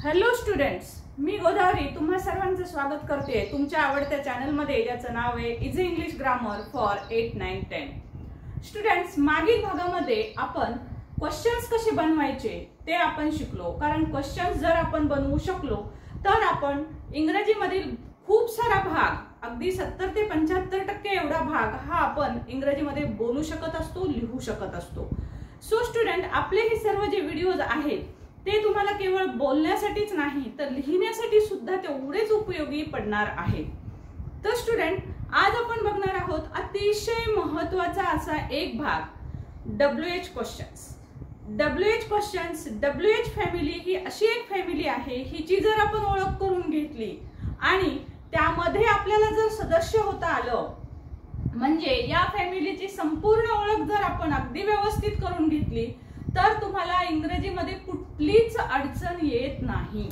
Hello students, मी गोदावरी तुम्हा सर्वांचं स्वागत करते तुमच्या आवडत्या चॅनल मध्ये, ज्याचं नाव आहे easy English grammar for 8, 9, 10. Students, मागील भागामध्ये आपण क्वेश्चन्स कसे बनवायचे ते आपण शिकलो. कारण क्वेश्चन्स जर आपण बनवू शकलो तर आपण इंग्रजीमधील खूप सारा भाग, अगदी 70 ते 75% एवढा भाग हा आपण इंग्रजीमध्ये बोलू शकत असतो, लिहू शकत असतो. सो स्टुडंट, आपले हे सर्व जे व्हिडिओज आहेत ते तुम्हाला केवळ बोलण्यासाठीच नाही तर लिहिण्यासाठी सुद्धा तेवढेच उपयोगी पडणार आहेत. तर स्टुडंट, आज आपण बघणार आहोत अतिशय महत्त्वाचा असा एक भाग, WH questions. WH questions, WH family ही अशी एक फॅमिली आहे, हिची जर आपण ओळख करून घेतली आणि त्यामध्ये आपल्याला जर सदस्य होता आलं, म्हणजे या फॅमिलीची संपूर्ण ओळख जर आपण अगदी व्यवस्थित करून घेतली तर तुम्हाला इंग्रजीमध्ये कुठलीच अडचण येत नाही.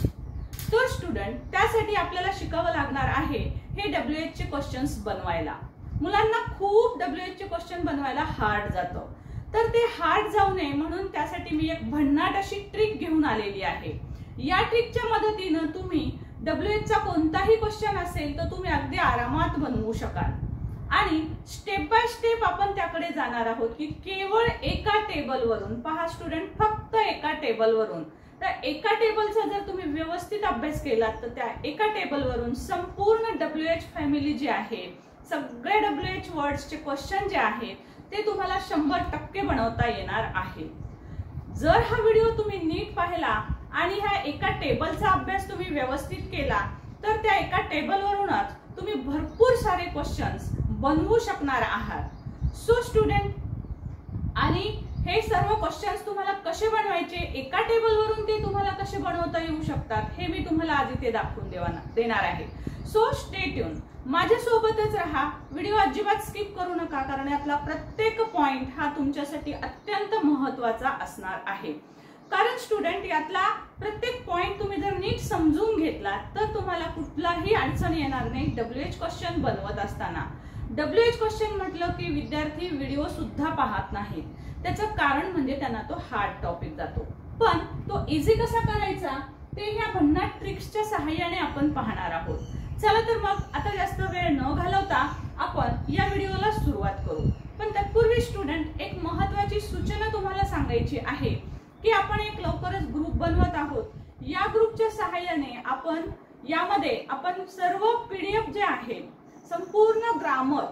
तर स्टुडंट, त्यासाठी आपल्याला शिकावं लागणार आहे हे WH चे क्वेश्चन्स बनवायला. मुलांना खूप WH चे क्वेश्चन बनवायला हार्ड जातं, तर ते हार्ड जाऊ नये म्हणून त्यासाठी मी एक भन्नाट अशी ट्रिक घेऊन आलेली आहे. या ट्रिकच्या मदतीनं तुम्ही WH चा कोणताही क्वेश्चन असेल तर तुम्ही अगदी आरामात बनवू शकाल. आणि स्टेप बाय स्टेप आपण त्याकडे जाणार आहोत की केवळ एका टेबलवरून, पहा स्टुडंट, फक्त एका टेबलवरून, तर एका टेबलचा जर तुम्ही व्यवस्थित अभ्यास केलात तर त्या एका टेबलवरून संपूर्ण WH फॅमिली जी आहे, सगळे WH वर्ड्सचे क्वेश्चन जे आहेत ते तुम्हाला 100% बनवता येणार आहे. जर हा व्हिडिओ तुम्ही नीट पाहिला आणि ह्या एका टेबलचा अभ्यास तुम्ही व्यवस्थित केला तर त्या एका टेबलवरूनच तुम्ही भरपूर सारे क्वेश्चन्स बनवू शकणार आहात. सो स्टुडंट, आणि हे सर्व क्वेश्चन्स तुम्हाला कसे बनवायचे, एका टेबलवरून ते तुम्हाला कसे बनवता येऊ शकतात हे मी तुम्हाला आज इथे दाखवून देणार आहे. सो स्टे ट्यून, माझ्या सोबतच राहा, व्हिडिओ अजिबात स्किप करू नका, कारण यातला प्रत्येक पॉइंट हा तुमच्यासाठी अत्यंत महत्त्वाचा असणार आहे. कारण स्टुडंट, यातला प्रत्येक पॉइंट तुम्ही जर नीट समजून घेतला तर तुम्हाला कुठलाही अडचण येणार नाही WH क्वेश्चन बनवत असताना. WH क्वेश्चन म्हटलं की विद्यार्थी व्हिडिओ सुद्धा पाहत नाहीत. त्याचं कारण म्हणजे त्यांना तो हार्ड टॉपिक जातो, पण तो इझी कसा करायचा ते ह्या भन्नाट ट्रिक्सच्या सहाय्याने आपण पाहणार आहोत. चला तर मग आता जास्त वेळ न घालवता आपण या व्हिडिओला सुरुवात करू. पण तत्पूर्वी स्टुडंट, एक महत्त्वाची सूचना तुम्हाला सांगायची आहे की आपण एक लवकरच ग्रुप बनवत आहोत. या ग्रुपच्या सहाय्याने यामध्ये आपण सर्व PDF जे आहेत, संपूर्ण ग्रामर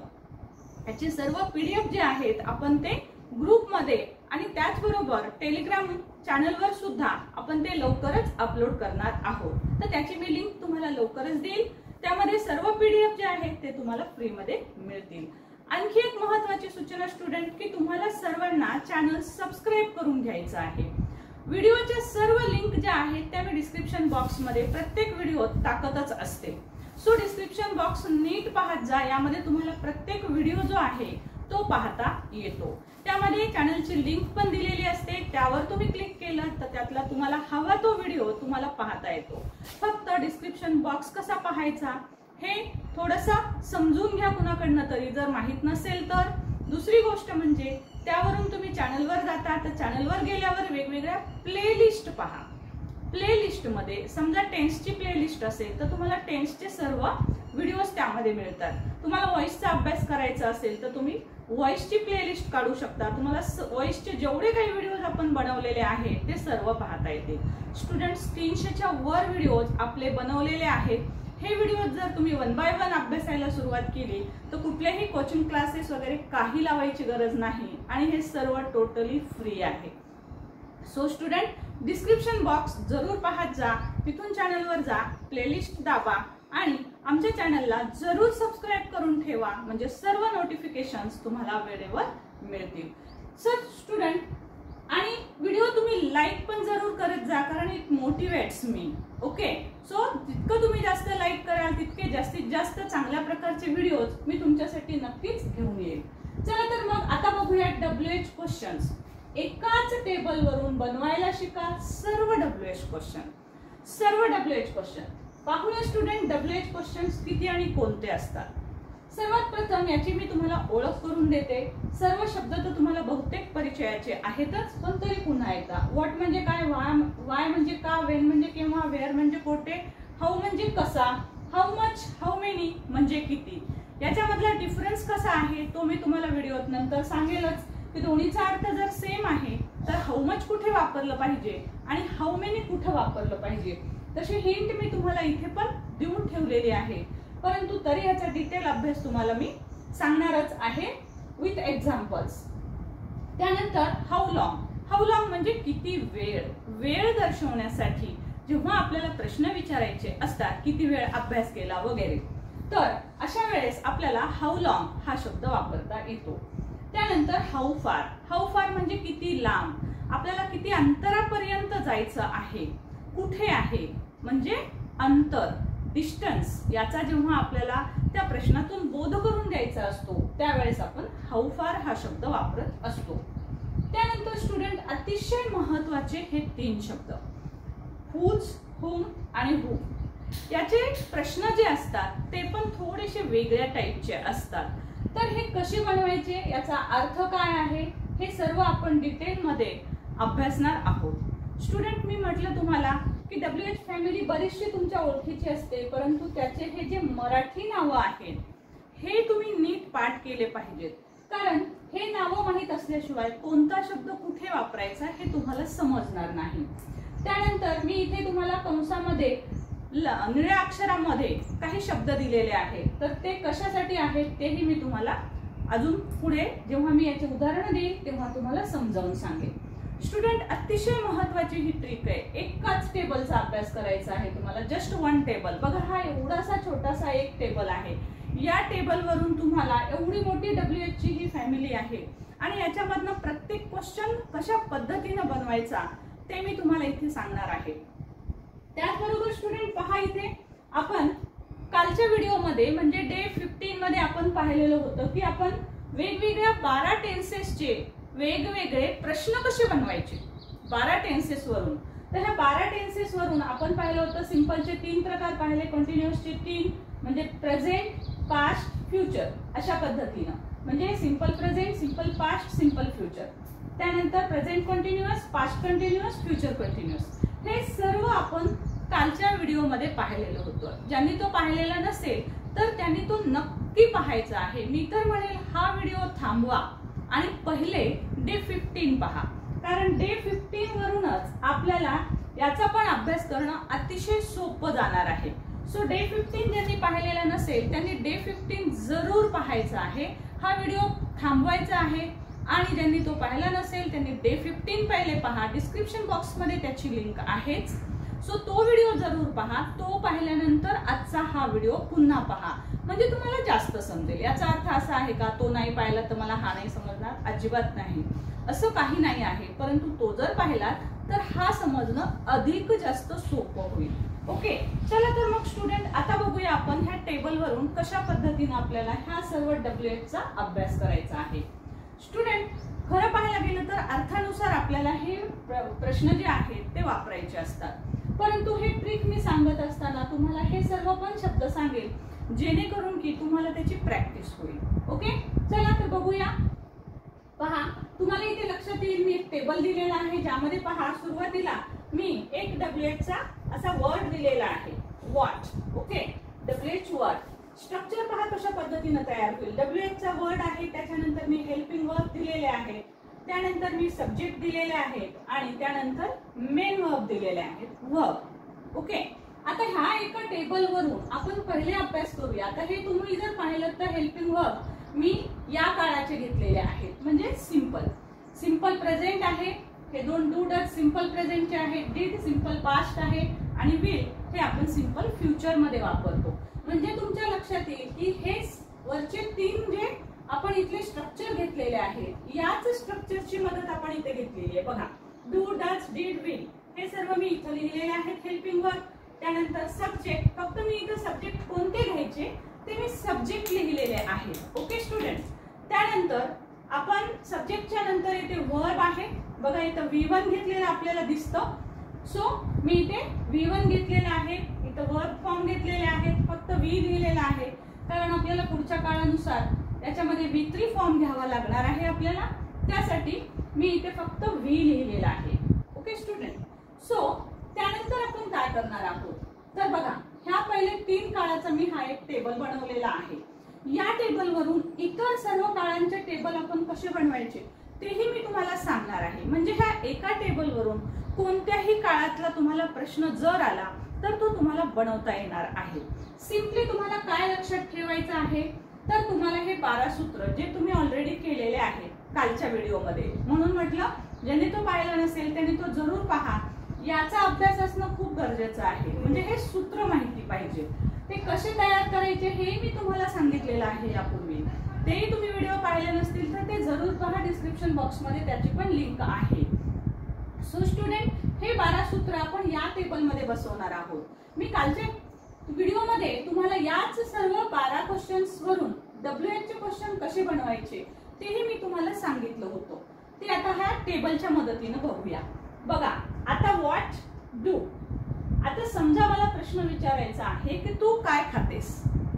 याचे सर्व PDF जे आहेत आपण ते ग्रुपमध्ये आणि त्याचबरोबर टेलिग्राम चॅनलवर सुद्धा आपण ते लवकरच अपलोड करणार आहोत. तर त्याची मी लिंक तुम्हाला लवकरच देईल. त्यामध्ये सर्व PDF जे आहेत ते तुम्हाला फ्री मध्ये मिळतील. आणखी एक महत्त्वाची सूचना स्टुडंट, की तुम्हाला सर्वांना चॅनल सबस्क्राईब करून घ्यायचं आहे. व्हिडिओच्या सर्व लिंक ज्या आहेत त्या मी डिस्क्रिप्शन बॉक्स मध्ये प्रत्येक व्हिडिओत टाकतच असते. सो डिस्क्रिप्शन बॉक्स नीट पाहत जा, यामध्ये तुम्हाला प्रत्येक व्हिडिओ जो आहे तो पाहता येतो. त्यामध्ये चॅनलची लिंक पण दिलेली असते, त्यावर तुम्ही क्लिक केलं तर त्यातला तुम्हाला हवा तो व्हिडिओ तुम्हाला पाहता येतो. फक्त डिस्क्रिप्शन बॉक्स कसा पाहायचा हे थोडंसं समजून घ्या कुणाकडनं तरी, जर माहित नसेल तर. दुसरी गोष्ट म्हणजे त्यावरून तुम्ही चॅनलवर जाता तर चॅनलवर गेल्यावर वेगवेगळ्या प्लेलिस्ट पहा. प्लेलिस्ट मध्ये समजा टेन्सची प्लेलिस्ट असेल तर तुम्हाला टेन्सचे सर्व व्हिडिओज त्यामध्ये मिळतात. तुम्हाला व्हॉइसचा अभ्यास करायचा असेल तर तुम्ही व्हॉइसची प्लेलिस्ट काढू शकता. तुम्हाला व्हॉइसचे जेवढे काही व्हिडिओज आपण बनवलेले आहेत ते सर्व पाहता येतील. स्टुडंट्स, 300च्या वर व्हिडिओज आपले बनवलेले आहेत. हे व्हिडिओ जर तुम्ही 1 बाय 1 अभ्यासायला सुरुवात केली तर कुठलेही कोचिंग क्लासेस वगैरे काही लावायची गरज नाही आणि हे सर्व टोटली फ्री आहे. सो स्टुडंट, डिस्क्रिप्शन बॉक्स जरूर पाहत जा, तिथून चॅनलवर जा, प्लेलिस्ट दाबा आणि आमच्या चॅनलला जरूर सबस्क्राईब करून ठेवा, म्हणजे सर्व नोटिफिकेशन्स तुम्हाला वेळेवर मिळतील. सर स्टुडंट, आणि व्हिडिओ तुम्ही लाईक पण जरूर करत जा, कारण it motivates me. Okay, so जितकं तुम्ही जास्त लाईक कराल तितके जास्तीत जास्त चांगल्या प्रकारचे व्हिडिओज मी तुमच्यासाठी नक्कीच घेऊन येईल. चला तर मग आता बघूया WH क्वेश्चन्स. एकाच टेबलवरून बनवायला शिका सर्व WH क्वेश्चन. सर्व WH क्वेश्चन पाहूया स्टुडंट, WH क्वेश्चन्स किती आणि कोणते असतात. सर्वात प्रथम याची मी तुम्हाला ओळख करून देते. सर्व शब्द तर तुम्हाला बहुतेक परिचयाचे आहेतच, पण तरी पुन्हा एकदा. व्हॉट म्हणजे काय, वाय म्हणजे का, वेन म्हणजे केव्हा, वेअर म्हणजे कोठे, हाऊ म्हणजे कसा, हाऊ मच, हाऊ मेनी म्हणजे किती. याच्यामधला डिफरन्स कसा आहे तो मी तुम्हाला व्हिडिओत नंतर सांगेलच, की दोन्हीचा अर्थ जर सेम आहे तर हाऊ मच कुठे वापरलं पाहिजे आणि हाऊ मेनी कुठे वापरलं पाहिजे, तशी हिंट मी तुम्हाला इथे पण देऊन ठेवलेली आहे. परंतु तरी याचा डिटेल अभ्यास तुम्हाला मी सांगणारच आहे विथ एक्झाम्पल्स. त्यानंतर हाऊ लॉंग म्हणजे किती वेळ, वेळ दर्शवण्यासाठी जेव्हा आपल्याला प्रश्न विचारायचे असतात, किती वेळ अभ्यास केला वगैरे, तर अशा वेळेस आपल्याला हाऊ लॉंग हा शब्द वापरता येतो. त्यानंतर हाऊ फार म्हणजे किती लांब, आपल्याला किती अंतरापर्यंत जायचं आहे, कुठे आहे म्हणजे अंतर, डिस्टन्स. याचा जेव्हा आपल्याला त्या प्रश्नातून बोध करून द्यायचा असतो त्यावेळेस आपण हाऊ फार हा शब्द वापरत असतो. त्यानंतर स्टुडंट अतिशय महत्वाचे हे 3 शब्द, हुज, हुम आणि हू. याचे प्रश्न जे असतात ते पण थोडेसे वेगळ्या टाईपचे असतात. तर हे कसे बनवायचे, याचा अर्थ काय आहे, हे सर्व आपण डिटेलमध्ये अभ्यासणार आहोत. स्टुडंट, मी म्हटलं तुम्हाला की WH फॅमिली बरीचशी तुमच्या ओळखीची असते, परंतु त्याचे हे जे मराठी नावं आहेत हे तुम्ही नीट पाठ केले पाहिजेत. कारण हे नावं माहीत असल्याशिवाय कोणता शब्द कुठे वापरायचा हे तुम्हाला समजणार नाही. त्यानंतर मी इथे तुम्हाला कंसामध्ये निळ्या अक्षरामध्ये काही शब्द दिलेले आहेत, तर ते कशासाठी आहेत तेही मी तुम्हाला अजून पुढे जेव्हा मी याचे उदाहरण देईल तेव्हा तुम्हाला समजावून सांगेन. स्टुडंट, अतिशय महत्वाची ही ट्रिक आहे. एकाच टेबलचा अभ्यास करायचा आहे तुम्हाला, जस्ट 1 टेबल. बघा, हा एवढासा छोटासा एक टेबल आहे. या टेबलवरून तुम्हाला एवढी मोठी WH ची ही फॅमिली आहे आणि याच्यामधनं प्रत्येक क्वेश्चन कशा पद्धतीने बनवायचा ते मी तुम्हाला इथे सांगणार आहे. त्याचबरोबर स्टुडंट पहा, इथे आपण कालच्या व्हिडिओमध्ये म्हणजे डे 15 मध्ये आपण पाहिलेलं होतं की आपण वेगवेगळ्या 12 टेन्सेसचे वेगवेगळे प्रश्न कसे बनवायचे 12 टेन्सेस वरून. तर ह्या 12 टेन्सेस वरून आपण पाहिलं होतं सिंपलचे 3 प्रकार पाहिले, कंटिन्युअसचे 3 म्हणजे प्रेझेंट, पास्ट, फ्युचर अशा पद्धतीनं, म्हणजे simple present, simple past, simple future. त्यानंतर present continuous, past continuous, future continuous. हे सर्व आपण कालच्या व्हिडिओमध्ये पाहिलेलं होतं. ज्यांनी तो पाहिलेला नसेल तर त्यांनी तो नक्की पाहायचा आहे. मी तर म्हणेल हा व्हिडिओ थांबवा आणि पहिले डे 15 पहा, कारण डे 15 वरूनच आपल्याला याचा पण अभ्यास करणं अतिशय सोपं जाणार आहे. सो डे 15 ज्यांनी पाहिलेला नसेल त्यांनी डे 15 जरूर पाहायचा आहे. हा व्हिडिओ थांबवायचा आहे आणि ज्यांनी तो पाहिला नसेल त्यांनी डे 15 पहिले पहा. डिस्क्रिप्शन बॉक्समध्ये त्याची लिंक आहेच. सो तो व्हिडिओ जरूर पहा. तो पाहिल्यानंतर आजचा हा व्हिडिओ पुन्हा पहा, म्हणजे तुम्हाला जास्त समजेल. याचा अर्थ असा आहे का तो नाही पाहिला तर मला हा नाही समजणार, अजिबात नाही, असं काही नाही आहे. परंतु तो जर पाहिला तर हा समजणं अधिक जास्त सोपं होईल. ओके, चला तर मग स्टुडंट आता बघूया आपण ह्या टेबलवरून कशा पद्धतीने आपल्याला ह्या सर्व WH चा अभ्यास करायचा आहे. स्टुडंट, खरं पाहायला गेलं तर अर्थानुसार आपल्याला हे प्रश्न जे आहेत ते वापरायचे असतात, परंतु हे ट्रिक मी सांगत असताना तुम्हाला हे सर्व पण शब्द सांगेल जेणेकरून की तुम्हाला त्याची प्रॅक्टिस होईल. ओके, चला तर बघूया. पहा, तुम्हाला इथे लक्षात येईल मी एक टेबल दिलेला आहे, ज्यामध्ये पहा सुरुवातीला मी एक WH चा असा वर्ड दिलेला आहे, what. Okay, WH word. Structure पहा कशा पद्धतीने तयार होईल. WH चा वर्ड आहे, त्याच्यानंतर मी हेल्पिंग वर्ब दिलेले आहे, त्यानंतर मी सब्जेक्ट दिलेले आहेत आणि त्यानंतर मेन वर्ब दिलेले आहेत, वर्ब. ओके, आता ह्या एका टेबलवरून आपण पहिले अभ्यास करूया. आता हे तुम्ही जर पाहिलं तर हेल्पिंग वर्ब मी या काळाचे घेतलेले आहेत, म्हणजे सिंपल प्रेझेंट आहे. हे 2 डू डज सिंपल प्रेझेंटचे आहेत, डिड सिंपल पास्ट आहे आणि विल हे आपण सिंपल फ्युचर मध्ये वापरतो. म्हणजे तुमच्या लक्षात येईल की हे वरचे 3 जे आपण इथले स्ट्रक्चर घेतलेले आहेत याच स्ट्रक्चरची मदत आपण इथे घेतलेली आहे. बघा, डू डज डिड विल हे सर्व मी इथे लिहिलेले आहेत हेल्पिंग वर्ब. त्यानंतर सब्जेक्ट, फक्त मी इथे सब्जेक्ट कोणते घ्यायचे ते मी सब्जेक्ट लिहिलेले आहेत. ओके स्टुडंट, त्यानंतर आपण सब्जेक्टच्या नंतर इथे वर्ब आहे. बघा इथं V1 घेतलेलं आपल्याला दिसतं. सो मी इथे V1 घेतलेला आहे, इथं वर्ब फॉर्म घेतलेले आहेत, फक्त V लिहिलेला आहे. कारण आपल्याला पुढच्या काळानुसार त्याच्यामध्ये V3 फॉर्म घ्यावा लागणार आहे आपल्याला. त्यासाठी मी इथे फक्त V लिहिलेला आहे. Okay student. सो त्यानंतर आपण काय करणार आहोत तर बघा, ह्या पहिले 3 काळाचा मी हा एक टेबल बनवलेला आहे. या टेबलवरून इतर सर्व काळांचे टेबल आपण कसे बनवायचे तेही मी तुम्हाला सांगणार आहे. म्हणजे ह्या एका टेबलवरून कोणत्याही काळातला तुम्हाला प्रश्न जर आला तर तो तुम्हाला बनवता येणार आहे. सिंपली तुम्हाला काय लक्षात ठेवायचं आहे तर तुम्हाला हे 12 सूत्र जे तुम्ही ऑलरेडी केलेले आहे कालच्या व्हिडिओमध्ये, म्हणून म्हटलं ज्याने तो पाहिला नसेल त्याने तो जरूर पहा. याचा अभ्यास असणं खूप गरजेचं आहे. म्हणजे हे सूत्र माहिती पाहिजे. ते कसे तयार करायचे हे मी तुम्हाला सांगितलेलं आहे यापूर्वी. तेही तुम्ही व्हिडिओ पाहिले नसतील तर ते जरूर पहा. डिस्क्रिप्शन बॉक्समध्ये त्याची पण लिंक आहे. सो स्टुडंट, हे 12 सूत्र आपण या टेबलमध्ये बसवणार आहोत. मी कालच्या व्हिडिओमध्ये तुम्हाला याच सर्व 12 क्वेश्चन्स वरून WH चे क्वेश्चन कसे बनवायचे तेही मी तुम्हाला सांगितलं होतं. ते आता ह्या टेबलच्या मदतीने बघूया. बघा आता व्हॉट डू. आता समजा मला प्रश्न विचारायचा आहे की तू काय खातेस,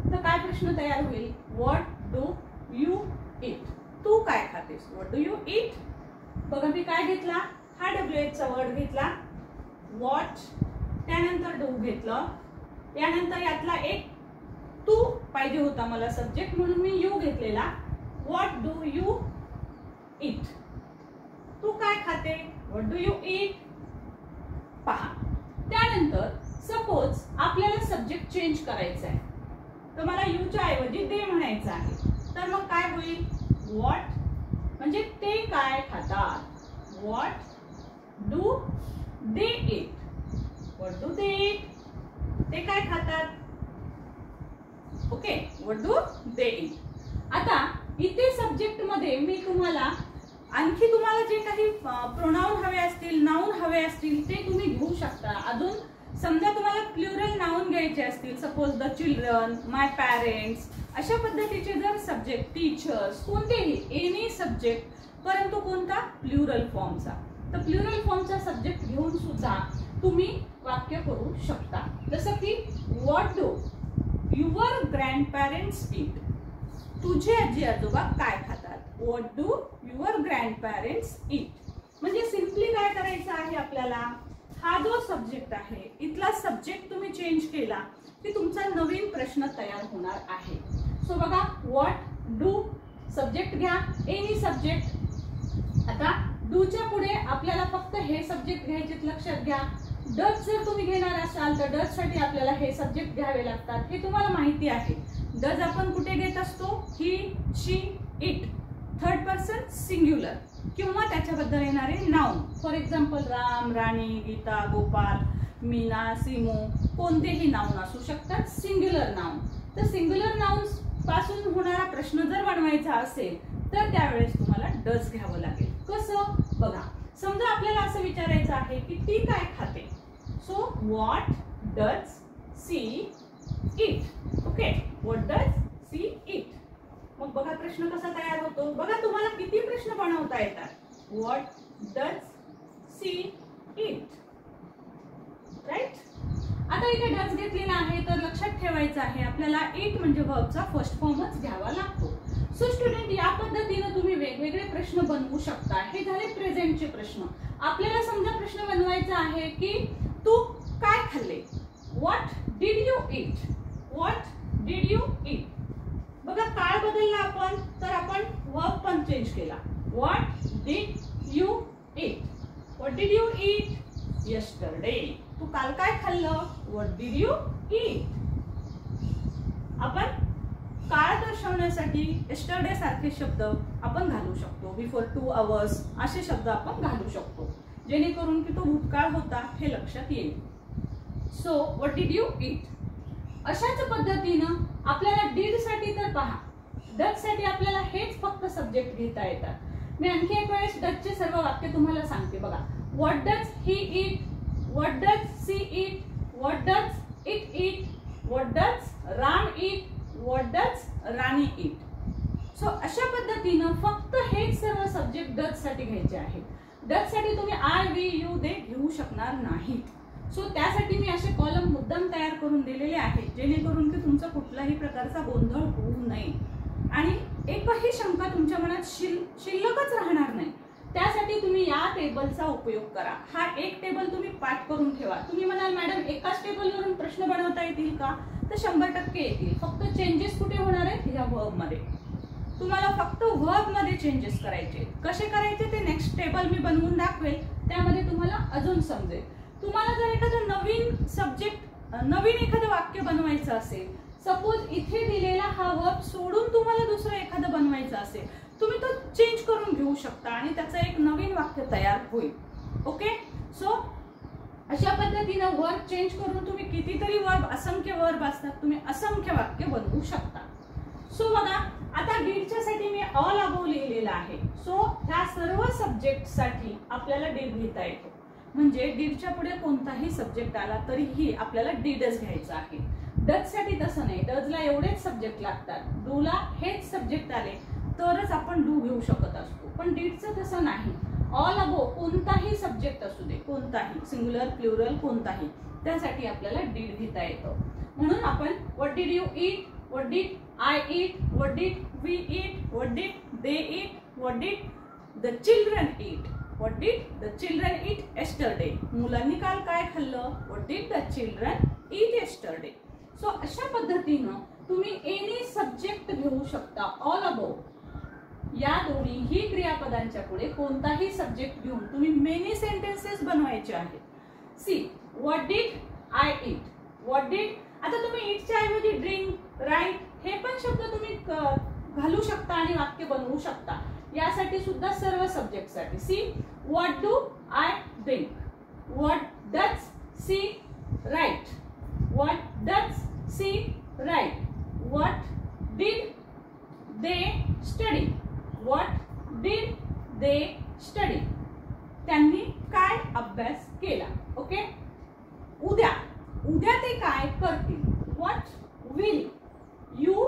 तर काय प्रश्न तयार होईल? What do you eat. तू काय खातेस? What do you eat. बघा मी काय घेतला, हा WH चा वर्ड घेतला, व्हॉट, त्यानंतर डू घेतलं, त्यानंतर यातला एक तू पाहिजे होता मला सब्जेक्ट म्हणून मी यू घेतलेला. What do you eat. तू काय खाते? What do you eat. पहा, त्यानंतर सपोज आपल्याला सब्जेक्ट चेंज करायचा आहे तर मला यूच्या ऐवजी दे म्हणायचं आहे. तर मग काय होईल? व्हॉट म्हणजे ते काय खातात. What do they eat. What do they eat. ते काय खातात. Okay, what do they eat. आता इथे सब्जेक्ट मध्ये मी तुम्हाला आणखी तुम्हाला जे काही प्रोनाउन हवे असतील, नाउन हवे असतील ते तुम्ही घेऊ शकता. अजून समजा तुम्हाला प्लुरल नाउन घ्यायचे असतील, suppose the children, my parents, अशा पद्धतीचे जर सब्जेक्ट, टीचर्स, कोणतेही एनी सब्जेक्ट, परंतु कोणता? प्लुरल फॉर्मचा. तर प्लुरल फॉर्मचा सब्जेक्ट घेऊन सुद्धा तुम्ही वाक्य करू शकता. जसं की व्हॉट डू युअर ग्रँडपॅरेंट्स ईट. तुझे आजी आजोबा काय खातात. व्हॉट डू युअर ग्रँडपॅरेंट्स ईट. म्हणजे सिंपली काय करायचं आहे आपल्याला, हा जो सब्जेक्ट आहे इथला सब्जेक्ट तुम्ही चेंज केला की तुमचा नवीन प्रश्न तयार होणार आहे. सो बघा, व्हॉट डू सब्जेक्ट घ्या, एनी सब्जेक्ट. आता डूच्या पुढे आपल्याला फक्त हे सब्जेक्ट घ्यायचे, लक्षात घ्या. डच जर तुम्ही घेणार असाल तर डच साठी आपल्याला हे सब्जेक्ट घ्यावे लागतात, हे तुम्हाला माहिती आहे. डज आपण कुठे घेत असतो? ही, she, it, third person singular किंवा त्याच्याबद्दल येणारे नाउन. फॉर एक्झाम्पल राम, राणी, गीता, गोपाल, मीना, सिमू, कोणतेही नाउन असू शकतात, सिंग्युलर नाउन. तर सिंग्युलर नाउन पासून होणारा प्रश्न जर बनवायचा असेल तर त्यावेळेस तुम्हाला डज घ्यावं लागेल. कसं? बघा, समजा आपल्याला असं विचारायचं आहे की ती काय खाते. So what does she eat. Okay, what does she eat. मग बघा प्रश्न कसा तयार होतो. बघा तुम्हाला किती प्रश्न बनवता येतात. What does she eat. Right. आता इथे डज घेतलेला आहे तर लक्षात ठेवायचं आहे आपल्याला इट म्हणजे वर्बचा फर्स्ट फॉर्मच घ्यावा लागतो. सो स्टुडंट, या पद्धतीने तुम्ही वेगवेगळे प्रश्न बनवू शकता. हे झाले प्रेझेंटचे प्रश्न. आपल्याला समजा प्रश्न बनवायचा आहे की तू काय खाल्ले. What did you eat. What did you eat. बघा काळ बदलला आपण तर आपण वर्ब पण चेंज केला. What did you eat. What did you eat yesterday. तू काल काय खाल्लं. What did you eat. आपण काळ दर्शवण्यासाठी यस्टरडे सारखे शब्द आपण घालू शकतो. बिफोर 2 hours असे शब्द आपण घालू शकतो जेणेकरून की तो भूतकाळ होता हे लक्षात येईल. सो व्हॉट डिड यू ईट. अशाच पद्धतीनं आपल्याला डीड साठी तर पहा, डच साठी आपल्याला हेच फक्त सब्जेक्ट घेता येतात. मी आणखी एक वेळेस डचचे सर्व वाक्य तुम्हाला सांगते. बघा, what does he eat. What does she eat. What does it eat. What does Ram eat. What does Rani eat. So अशा पद्धतीनं फक्त हेच सर्व सब्जेक्ट डच साठी घ्यायचे आहेत. डच साठी तुम्ही आय, वी, यू, दे घेऊ शकणार नाहीत. सो त्यासाठी मी असे कॉलम मुद्दाम तयार करून दिलेले आहेत जेणेकरून की तुमचा कुठलाही प्रकारचा गोंधळ होऊ नये आणि एकही शंका तुमच्या मनात शिल्लकच राहणार नाही। त्यासाठी तुम्ही या टेबलचा उपयोग करा। हा एक टेबल तुम्ही पाठ करून ठेवा। तुम्ही म्हणाल मॅडम एकाच टेबलवरून प्रश्न बनवता येतील का? तर 100% येतील। फक्त चेंजेस कुठे होणार आहेत? या वर्ब मध्ये। तुम्हाला फक्त वर्ब मध्ये चेंजेस करायचे। कसे करायचे ते नेक्स्ट टेबल मी बनवून दाखवेल, त्यामध्ये तुम्हाला अजून समजेल। तुम्हाला जर एखादं नवीन सब्जेक्ट नवीन एखादं वाक्य बनवायचं असेल, सपोज इथे दिलेला हा वर्ब सोडून तुम्हाला दुसरं एखादं बनवायचं असेल, तुम्ही तो चेंज करून घेऊ शकता आणि त्याचं एक नवीन वाक्य तयार होईल। ओके, सो अशा पद्धतीने वर्ब चेंज करून तुम्ही कितीतरी वर्ब, असंख्य वर्ब असतात, तुम्ही असंख्य वाक्य बनवू शकता। सो बघा, आता डीडच्या साठी मी ऑल अबोव लिहिलेला आहे। सो ह्या सर्व सब्जेक्ट साठी आपल्याला डीड लिहिता येतो, म्हणजे डीडच्या पुढे कोणताही सब्जेक्ट आला तरीही आपल्याला डीडच घ्यायचा आहे। डच साठी तसं नाही, डजला एवढेच सब्जेक्ट लागतात, डूला हेच सब्जेक्ट आले तरच आपण डू घेऊ शकत असतो, पण डीडचं तसं नाही। ऑल अबोव कोणताही सब्जेक्ट असू दे, कोणताही, सिंग्युलर प्लुरल कोणताही, त्यासाठी आपल्याला डीड घेता येतं। म्हणून आपण what did you eat, what did I eat, what did we eat, what did they eat, what did the children eat, what did the children eat yesterday, मुलांनी काल काय खाल्लं, what did the children eat yesterday. So अशा पद्धतीनं तुम्ही any subject घेऊ शकता। All above या दोन्हीही क्रियापदांच्या पुढे कोणताही सब्जेक्ट घेऊन तुम्ही मेनी सेंटेन्सेस बनवायचे आहेत। See, what did I eat, what did, आता तुम्ही ईटच्या ऐवजी ड्रिंक, राईट हे पण शब्द तुम्ही घालू शकता आणि वाक्य बनवू शकता। यासाठी सुद्धा सर्व सब्जेक्ट साठी see, what do I drink, what does she write, what does she write, what did they study, what did they study, त्यांनी काय अभ्यास केला। ओके, उद्या, उद्या ते काय करतील, what will you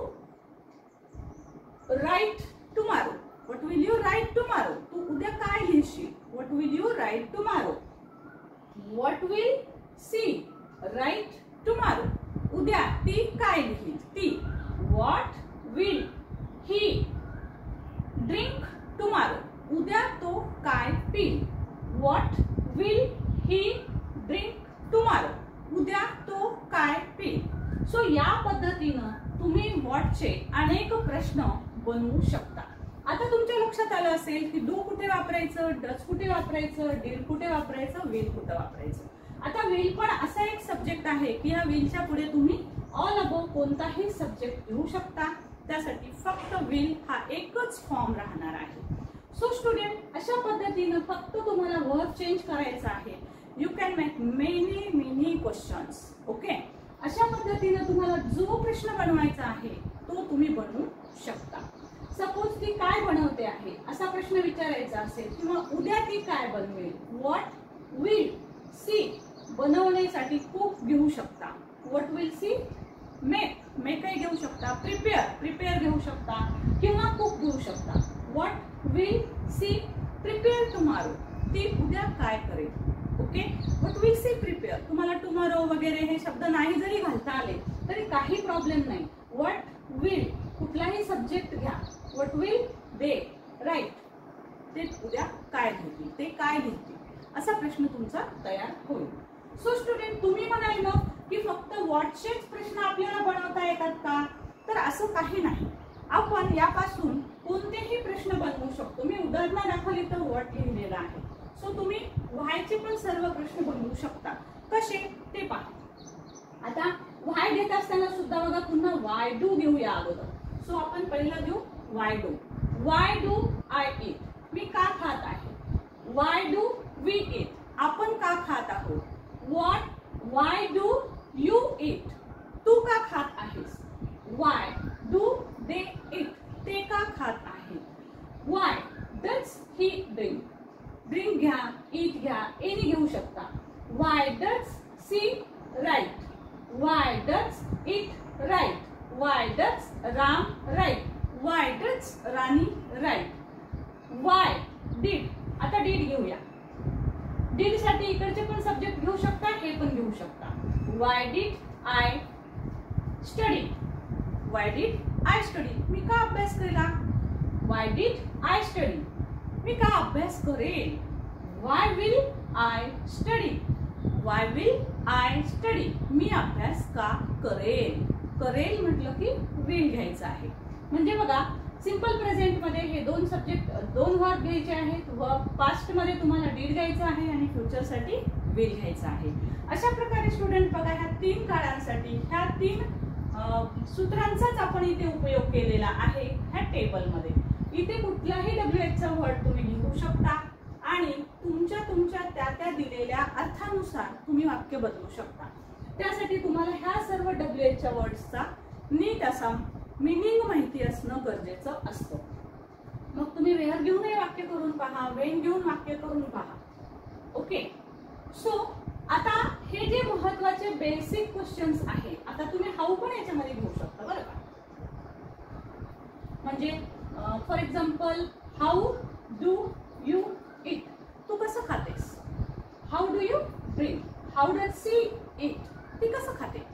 write tomorrow, what will you write tomorrow, तू उद्या काय लिहिशील, what will you write tomorrow, what will she write tomorrow, उद्या ती काय लिहिल, ती, what will he drink tomorrow, उद्या तो काय पिईल, what will he drink tomorrow, उद्या तो काय पिईल। सो या पद्धतीनं तुम्ही व्हॉटचे अनेक प्रश्न बनवू शकता। आता तुमच्या लक्षात आलं असेल की डू कुठे वापरायचं, डज कुठे वापरायचं, डिड कुठे वापरायचं, विल कुठे वापरायचं। आता विल पण असा एक सब्जेक्ट आहे की या विलच्या पुढे तुम्ही ऑल अबोव कोणताही सब्जेक्ट घेऊ शकता, त्यासाठी फक्त विल हा एकच फॉर्म राहणार आहे। सो स्टुडंट, अशा पद्धतीने फक्त तुम्हाला वर्ब चेंज करायचा आहे। You can make many questions. Okay, अशा पद्धतीने तुम्हाला जो प्रश्न बनवायचा आहे तो तुम्ही बनवू शकता। सपोज ती काय बनवते आहे असा प्रश्न विचारायचा असेल किंवा उद्या ती काय बनवेल, व्हॉट विल सी बनवण्यासाठी कुक घेऊ शकता, व्हॉट विल सी मेकही घेऊ शकता, प्रिपेअर घेऊ शकता किंवा कुक घेऊ शकता। What will C prepare tomorrow, ती उद्या काय करेल। Okay, what will C prepare, तुम्हाला टुमारो वगैरे हे शब्द नाही जरी घालता आले तरी काही प्रॉब्लेम नाही। व्हॉट विल कुठलाही सब्जेक्ट घ्या, व्हॉट विल दे राईट, ते उद्या काय लिहितील, ते काय लिहितील असा प्रश्न तुमचा तयार होईल। सो स्टुडंट, तुम्ही म्हणाल मग की फक्त व्हॉटचेच प्रश्न आपल्याला बनवता येतात का? तर असं काही नाही, आपण यापासून कोणतेही प्रश्न बनवू शकतो। मी उदाहरणादाखल इथं व्हॉट लिहिलेला आहे। सो तुम्ही व्हायचे पण सर्व प्रश्न बनवू शकता। कसे ते पहा। आता व्हाय घेत असताना सुद्धा बघा पुन्हा वाय डू घेऊया अगोदर। सो आपण पहिला घेऊ why do. Why do I eat, मी का खात आहे। वाय डू वी ईट, आपण का खात आहोत। वाय डू यू ईट, तू का खात आहेस। वाय डू दे ईट, ते का खात आहे। Why does he drink, drink घ्या, ईट घ्या, एनी घेऊ शकता। Why does she write, why does it write, why does Ram write, why does Rani write. Why did, आता डिड घेऊया। डिड साठी इकडचे पण सब्जेक्ट घेऊ शकता, हे पण why did I study. Why did I study, मी का अभ्यास केला. वाय डिड आय स्टडी, मी का अभ्यास करेल. Why will I study. Y will I study, मी अभ्यास का करेल. करेल म्हटलं की विल घ्यायचं आहे. म्हणजे बघा सिंपल प्रेझेंट मध्ये हे दोन सब्जेक्ट, दोन वर्ब घ्यायचे आहेत. वर्ब पास्ट मध्ये तुम्हाला डिड घ्यायचं आहे आणि फ्युचर साठी विल घ्यायचं आहे. अशा प्रकारे स्टुडंट बघा ह्या तीन काळांसाठी ह्या तीन सूत्रांचाच आपण इथे उपयोग केलेला आहे ह्या टेबल मध्ये. इथे कुठलाही WH चा वर्ड तुम्ही लिहू शकता आणि तुमच्या त्या दिलेल्या अर्थानुसार तुम्ही वाक्य बदलू शकता. त्यासाठी तुम्हाला ह्या सर्व WH च्या वर्ड्सचा नीट असा मीनिंग माहिती असणं गरजेचं असतं. मग तुम्ही वेअर घेऊनही वाक्य करून पहा, वेन घेऊन वाक्य करून पहा. ओके, सो आता हे जे महत्वाचे बेसिक क्वेश्चन्स आहे, आता तुम्ही हाऊ पण याच्यामध्ये घेऊ शकता बरं का. म्हणजे for example how do you eat, तू कसं खातेस. How do you drink. How does she eat, ती कसं खाते.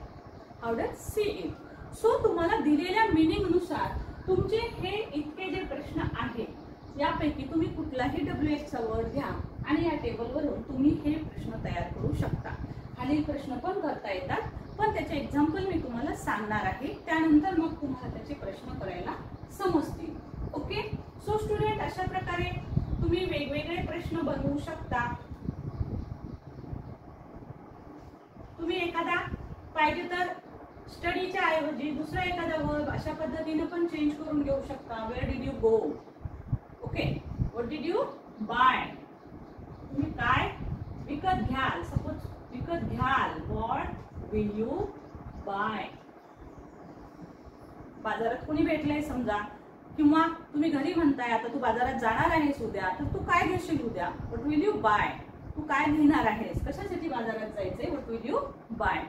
How does she eat. So तुम्हाला दिलेल्या मीनिंग नुसार तुमचे हे इतके जे प्रश्न आहेत यापैकी तुम्ही कुठलाही WH चा वर्ड घ्या आणि या टेबलवरून तुम्ही हे प्रश्न तयार करू शकता. खालील प्रश्न पण करता येतात, पण त्याचे एक्झाम्पल मी तुम्हाला सांगणार आहे. त्यानंतर मग तुम्हाला त्याचे प्रश्न करायला समजतील. ओके, सो स्टुडंट अशा प्रकारे तुम्ही वेगवेगळे प्रश्न बनवू शकता. तुम्ही एखादा पाहिजे तर स्टडीच्या ऐवजी दुसरा एखादा वर्ब अशा पद्धतीने पण चेंज करून घेऊ शकता. Where did you go. Okay, what did you buy. तुम्ही काय विकत घ्याल. सपोज विकत घ्याल. What will you buy. बाजारात कोणी भेटलंय समजा, किंवा तुम्ही घरी म्हणताय आता तू बाजारात जाणार आहेस उद्या, तर तू काय घेशील उद्या. What will you buy. तू काय घेणार आहेस, कशासाठी बाजारात जायचंय. What will you buy.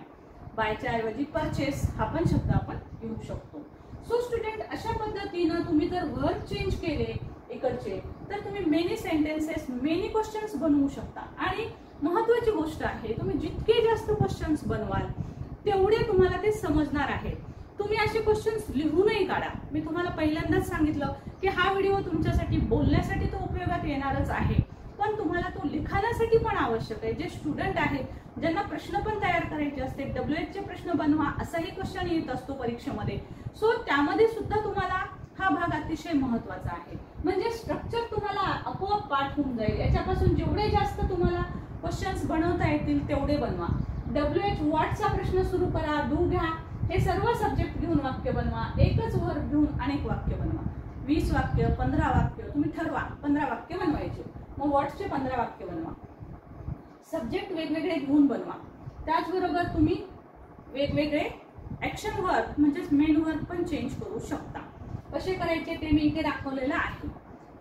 बायच्या ऐवजी परचेस हा पण शब्द आपण घेऊ शकतो. सो स्टुडंट अशा पद्धतीनं तुम्ही जर वर्ब चेंज केले इकडचे, तर तुम्ही मेनी सेंटेन्सेस, मेनी क्वेश्चन्स बनवू शकता. आणि महत्वाची गोष्ट आहे, तुम्ही जितके जास्त क्वेश्चन्स बनवाल तेवढे तुम्हाला ते समजणार आहे. तुम्ही असे क्वेश्चन्स लिहूनही काढा. मी तुम्हाला पहिल्यांदाच सांगितलं की हा व्हिडिओ तुमच्यासाठी बोलण्यासाठी तो उपयोगात येणारच आहे, पण तुम्हाला तो लिखाणासाठी पण आवश्यक आहे. जे स्टुडंट आहेत ज्यांना प्रश्न पण तयार करायचे असते, WH चे प्रश्न बनवा असाही क्वेश्चन येत असतो परीक्षेमध्ये. सो त्यामध्ये सुद्धा तुम्हाला हा भाग अतिशय महत्वाचा आहे. म्हणजे स्ट्रक्चर तुम्हाला आपोआप पाठ होऊन जाईल. याच्यापासून जेवढे जास्त तुम्हाला क्वेश्चन्स बनवता येतील तेवढे बनवा. WH व्हॉटचा प्रश्न सुरू करा, डू घ्या, हे सर्व सब्जेक्ट घेऊन वाक्य बनवा. एकच वर्ब घेऊन अनेक वाक्य बनवा. 20 वाक्य, 15 वाक्य तुम्ही ठरवा. 15 वाक्य बनवायचे, मग व्हॉट्सचे 15 वाक्य बनवा. सब्जेक्ट वेगवेगळे घेऊन बनवा. त्याचबरोबर तुम्ही वेगवेगळे ऍक्शन वर्ब म्हणजेच मेन वर्ब पण चेंज करू शकता. कसे करायचे ते मी इथे दाखवलेलं आहे.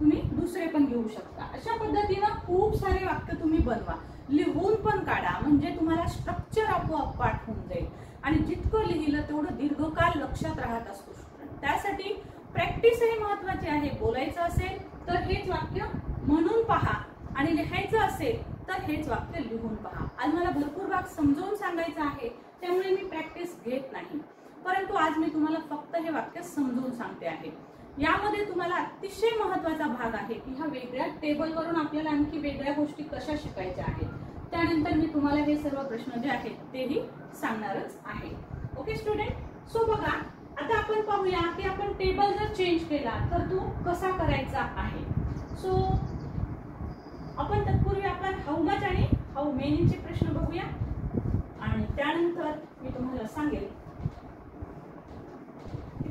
तुम्ही दुसरे पण घेऊ शकता. अशा पद्धतीनं खूप सारे वाक्य तुम्ही बनवा. लिहून पण काढा, म्हणजे तुम्हाला स्ट्रक्चर आपोआप पाठ होऊन जाईल. आणि जितकं लिहिलं तेवढं दीर्घकाळ लक्षात राहत असतो. त्यासाठी प्रॅक्टिस ही महत्वाची आहे. बोलायचं असेल तर हेच वाक्य म्हणून पहा आणि लिहायचं असेल तर हेच वाक्य लिहून पहा. आज मला भरपूर भाग समजावून सांगायचं आहे, त्यामुळे मी प्रॅक्टिस घेत नाही, परंतु आज मी तुम्हाला फक्त हे वाक्य समजावून सांगते आहे. यामध्ये तुम्हाला अतिशय महत्वाचा भाग आहे की ह्या वेगळ्या टेबलवरून आपल्याला आणखी वेगळ्या गोष्टी कशा शिकायच्या आहेत. त्यानंतर मी तुम्हाला हे सर्व प्रश्न जे आहेत तेही सांगणारच आहे. ओके स्टुडंट, सो बघा आता आपण पाहूया की आपण टेबल जर चेंज केला तर तो कसा करायचा आहे. सो आपण तत्पूर्वी आपण हाऊ मच आणि हाऊ मेनीचे प्रश्न बघूया आणि त्यानंतर मी तुम्हाला सांगेल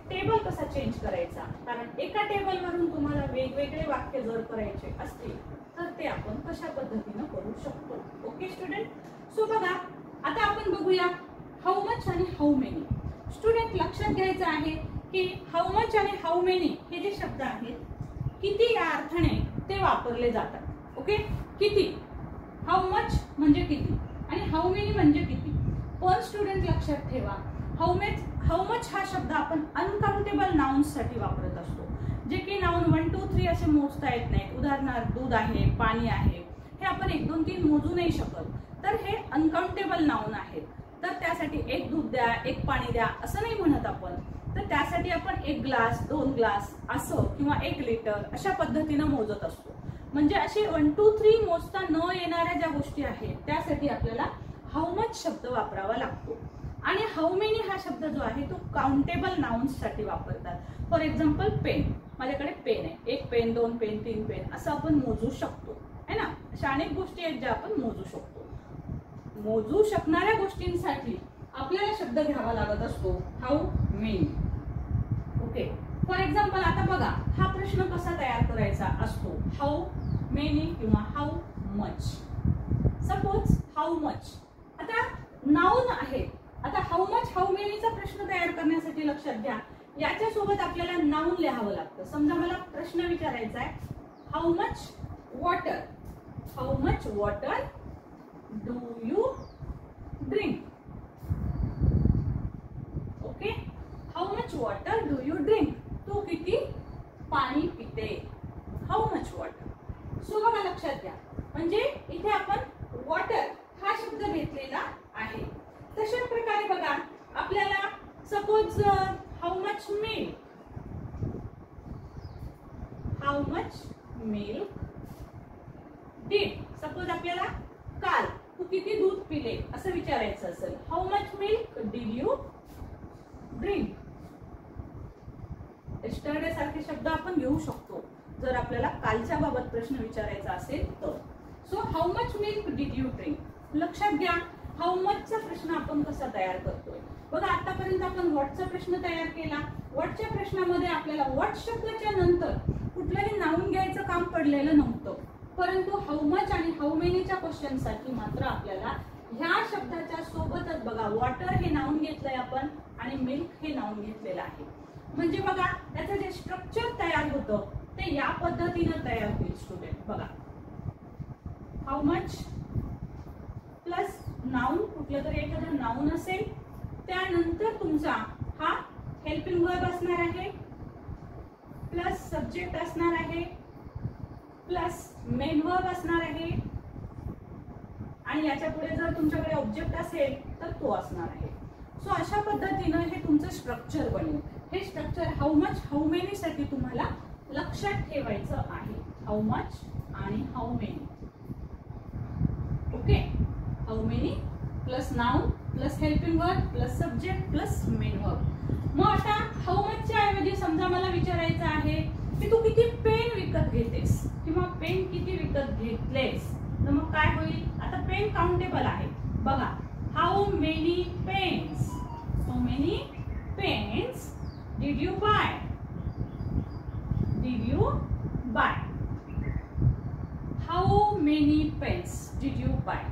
टेबल कसा चेंज करायचा. कारण एका टेबलवरून तुम्हाला वेगवेगळे वाक्य जर करायचे असतील तर ते आपण कशा पद्धतीने करू शकतो. ओके स्टुडंट, सो बघा आता आपण बघूया हाऊ मच आणि हाऊ मेनी. स्टुडंट लक्षात घ्यायचं आहे की हाऊ मच आणि हाऊ मेनी हे जे शब्द आहेत किती या अर्थाने ते वापरले जातात. ओके, किती. हाऊ मच म्हणजे किती आणि हाऊ मेनी म्हणजे किती. पण स्टुडंट लक्षात ठेवा हाऊ मच हा शब्द आपण अनकाउंटेबल नाउन्स साठी वापरत असतो, जे की नाउन 1 2 3 असे मोजता येत नाहीत. उदाहरणार्थ दूध आहे, पाणी आहे, हे आपण 1 2 3 मोजू नाही शकत. तर हे अनकाउंटेबल नाउन आहेत. तर त्यासाठी एक दूध द्या, एक पाणी द्या असं नाही म्हणत आपण. तर त्यासाठी आपण 1 ग्लास, 2 ग्लास असं किंवा 1 लिटर अशा पद्धतीनं मोजत असतो. म्हणजे असे 1 2 3 मोजता न येणाऱ्या ज्या गोष्टी आहेत त्यासाठी आपल्याला हाऊ मच शब्द वापरावा लागतो. आणि हाऊ मेनी हा शब्द जो आहे तो काउंटेबल नाउन्स साठी वापरतात. फॉर एक्झाम्पल पेन, माझ्याकडे पेन आहे, 1 पेन, 2 पेन, 3 पेन असं आपण मोजू शकतो है ना. अशा अनेक गोष्टी आहेत ज्या आपण मोजू शकतो. मोजू शकणाऱ्या गोष्टींसाठी आपल्याला शब्द घ्यावा लागत असतो how many. Okay, for example आता बघा हा प्रश्न कसा तयार करायचा असतो, हाऊ मेनी किंवा how much. Suppose how much, आता नाउन आहे. आता हाऊ मच हाऊ मेनीचा प्रश्न तयार करण्यासाठी लक्षात घ्या याच्यासोबत आपल्याला नाउन लिहावं लागतं. समजा मला प्रश्न विचारायचा आहे how much water, how much water do you drink. Okay, how much water do you drink, तू किती पाणी पिते, हाऊ मच वॉटर. सो बघा लक्षात घ्या, म्हणजे इथे आपण वॉटर हा शब्द घेतलेला आहे. तशाच प्रकारे बघा आपल्याला suppose how much milk, how much milk did. Suppose आपल्याला काल तू किती दूध पिले असं विचारायचं असेल, how much milk did you drink. Yesterday सारखे शब्द आपण घेऊ शकतो जर आपल्याला कालच्या बाबत प्रश्न विचारायचा असेल तर. So how much milk did you drink. लक्षात घ्या हाऊ मचचा प्रश्न आपण कसा तयार करतोय. बघा आतापर्यंत आपण व्हॉटचा प्रश्न तयार केला. व्हॉटच्या प्रश्नामध्ये आपल्याला व्हॉट शब्दाच्या नंतर कुठलंही नाउन घ्यायचं काम पडलेलं नव्हतं. परंतु हाऊ मच आणि हाऊ मेनीच्या क्वेश्चन साठी मात्र आपल्याला ह्या शब्दाच्या सोबतच बघा वॉटर हे नाउन घेतलंय आपण आणि मिल्क हे नाउन घेतलेलं आहे. म्हणजे बघा त्याचं जे स्ट्रक्चर तयार होतं ते या पद्धतीनं तयार होईल स्टुडंट. बघा हाऊ मच प्लस नाउन, कुठलं तरी एखादं नाउन असेल, त्यानंतर तुमचा हा हेल्पिंग वर्ब असणार आहे, प्लस सब्जेक्ट असणार आहे, प्लस मेन वर्ब असणार आहे आणि याच्या पुढे जर तुमच्याकडे ऑब्जेक्ट असेल तर तो असणार आहे. सो अशा पद्धतीनं हे तुमचं स्ट्रक्चर बनेल. हे structure how much how many साठी तुम्हाला लक्षात ठेवायचं आहे. हाऊ मच आणि how many. Okay, how many plus noun plus helping verb plus subject plus main verb. मग आता हाऊ मचच्या ऐवजी समजा मला विचारायचं आहे की तू किती पेन विकत घेतेस किंवा पेन किती विकत घेतलेस, तर मग काय होईल. आता पेन काउंटेबल आहे. बघा how many pens, how many pens did you buy, did you buy, how many pens did you buy.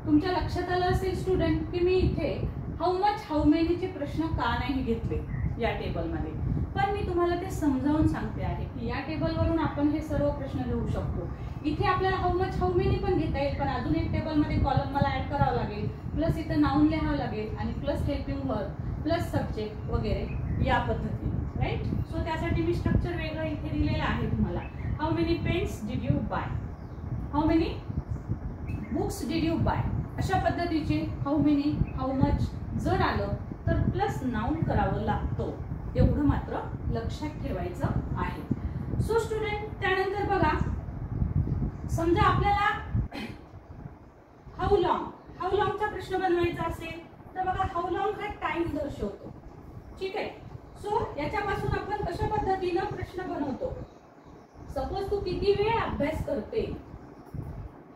तुमच्या लक्षात आलं असेल स्टुडंट की मी इथे हाऊ मच हाऊ मेनीचे प्रश्न का नाही घेतले या टेबलमध्ये, पण मी तुम्हाला ते समजावून सांगते आहे की या टेबलवरून आपण हे सर्व प्रश्न घेऊ शकतो. इथे आपल्याला हाऊ मच हाऊ मेनी पण घेता येईल, पण अजून एक टेबलमध्ये कॉलम मला ऍड करावं लागेल, प्लस इथं नाउन लिहावं लागेल आणि plus helping verb plus subject वगैरे या पद्धतीने, राईट. सो त्यासाठी मी स्ट्रक्चर वेगळं इथे दिलेलं आहे तुम्हाला. How many pens did you buy, how many books did you buy. अशा पद्धतीचे हाऊ मेनी हाऊ मच जर आलं तर प्लस नाउन करावं लागतं, एवढं मात्र लक्षात ठेवायचं आहे. सो स्टुडंट त्यानंतर बघा समजा आपल्याला हाऊ लॉंगचा प्रश्न बनवायचा असेल तर बघा हाऊ लॉंग हा टाइम दर्शवतो. ठीक आहे. सो याच्यापासून आपण कशा पद्धतीनं प्रश्न बनवतो. सपोज तू किती वेळ अभ्यास करते,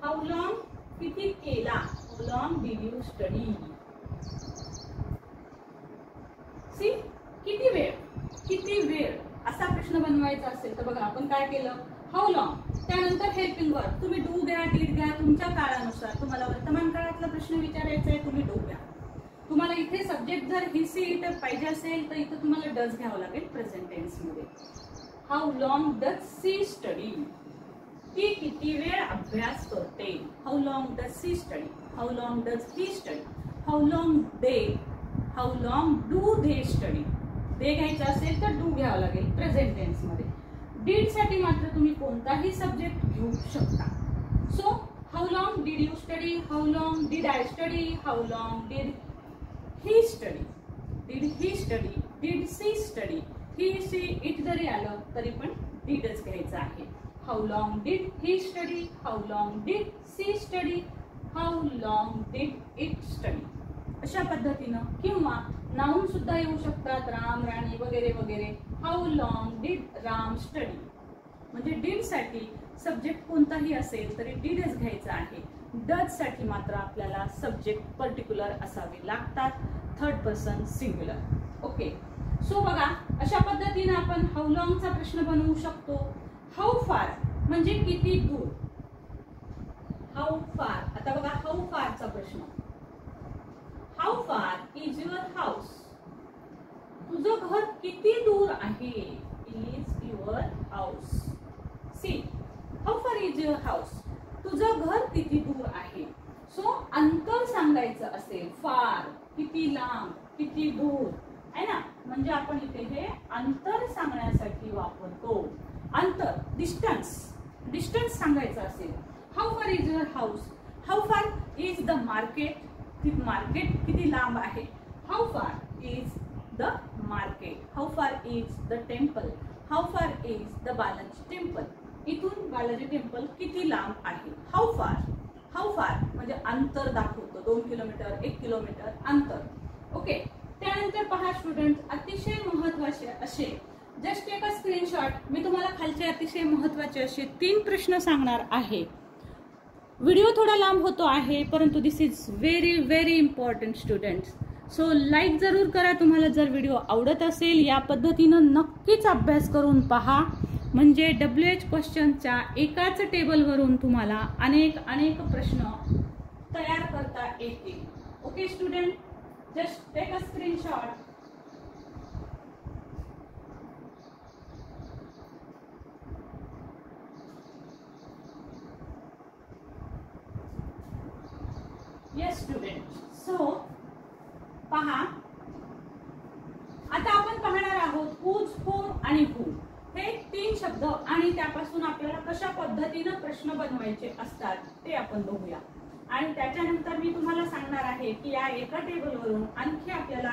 हाऊ लॉंग किती केला, how long did you study. See किती वेळ असा प्रश्न बनवायचा असेल तर बघा आपण काय केलं, हाऊ लॉंग, त्यानंतर हेल्पिंग वर्ब. तुम्ही डू घ्या डीड घ्या तुमच्या काळानुसार. तुम्हाला वर्तमान काळातला प्रश्न विचारायचा आहे तुम्ही डू घ्या. तुम्हाला इथे सब्जेक्ट जर ही सी इथं पाहिजे असेल तर इथं तुम्हाला डज घ्यावं लागेल प्रेझेंट टेन्स मध्ये. How long does she study, ती किती वेळ अभ्यास करते. How long does she study, how long does he study, how long they, how long do they study. They घ्यायचं असेल तर डू घ्यावं लागेल प्रेझेंट टेन्स मध्ये. डीड साठी मात्र तुम्ही कोणताही सब्जेक्ट घेऊ शकता. So how long did you study, how long did I study, how long did he study, did he study, did she study, he she it जरी आलं तरी पण डिडच घ्यायचं आहे. How long did he study, how long did she study, how long did it study. अशा पद्धतीनं किंवा नाउन सुद्धा येऊ शकतात, राम, राणी वगैरे वगैरे. How long did Ram study, म्हणजे डिड साठी सब्जेक्ट कोणताही असेल तरी डिडच घ्यायचा आहे. डज साठी मात्र आपल्याला सब्जेक्ट पर्टिक्युलर असावे लागतात, third person singular. Okay, so बघा अशा पद्धतीने आपण हाऊ लॉंगचा प्रश्न बनवू शकतो. हाऊ फार म्हणजे किती दूर. हाऊ फार, आता बघा हाऊ फारचा प्रश्न. How far is your house, तुझं घर किती दूर आहे. Is your house. See, how far is your house, तुझं घर किती दूर आहे. सो अंतर सांगायचं असेल, फार किती लांब, किती दूर आहे ना, म्हणजे आपण इथे हे अंतर सांगण्यासाठी वापरतो. अंतर, डिस्टन्स, डिस्टन्स सांगायचं असेल. How far is your house, how far is the market, market किती लांब आहे. How far is the market, how far is the temple, how far is the Balaji temple, इथून बालाजी टेम्पल किती लांब आहे. हाऊ फार, हाऊ फार म्हणजे अंतर दाखवतो, 2 किलोमीटर, 1 किलोमीटर अंतर. ओके, त्यानंतर पहा स्टुडंट, अतिशय महत्वाचे असे, जस्ट टेक अ स्क्रीनशॉट. मी तुम्हाला खालचे अतिशय महत्वाचे असे 3 प्रश्न सांगणार आहे. व्हिडिओ थोडा लांब होतो आहे, परंतु this is very very important students. So like जरूर करा तुम्हाला जर व्हिडिओ आवडत असेल. या पद्धतीनं नक्कीच अभ्यास करून पहा, म्हणजे WH क्वेश्चनच्या एकाच टेबलवरून तुम्हाला अनेक अनेक प्रश्न तयार करता येतील. Okay student, just take a screenshot. Yes student, so पहा आता आपण पाहणार आहोत हुज, हुम आणि हू हे 3 शब्द आणि त्यापासून आपल्याला कशा पद्धतीने प्रश्न बनवायचे असतात ते आपण बघूया. आणि त्याच्यानंतर मी तुम्हाला सांगणार आहे की या एका टेबलवरून आणखी आपल्याला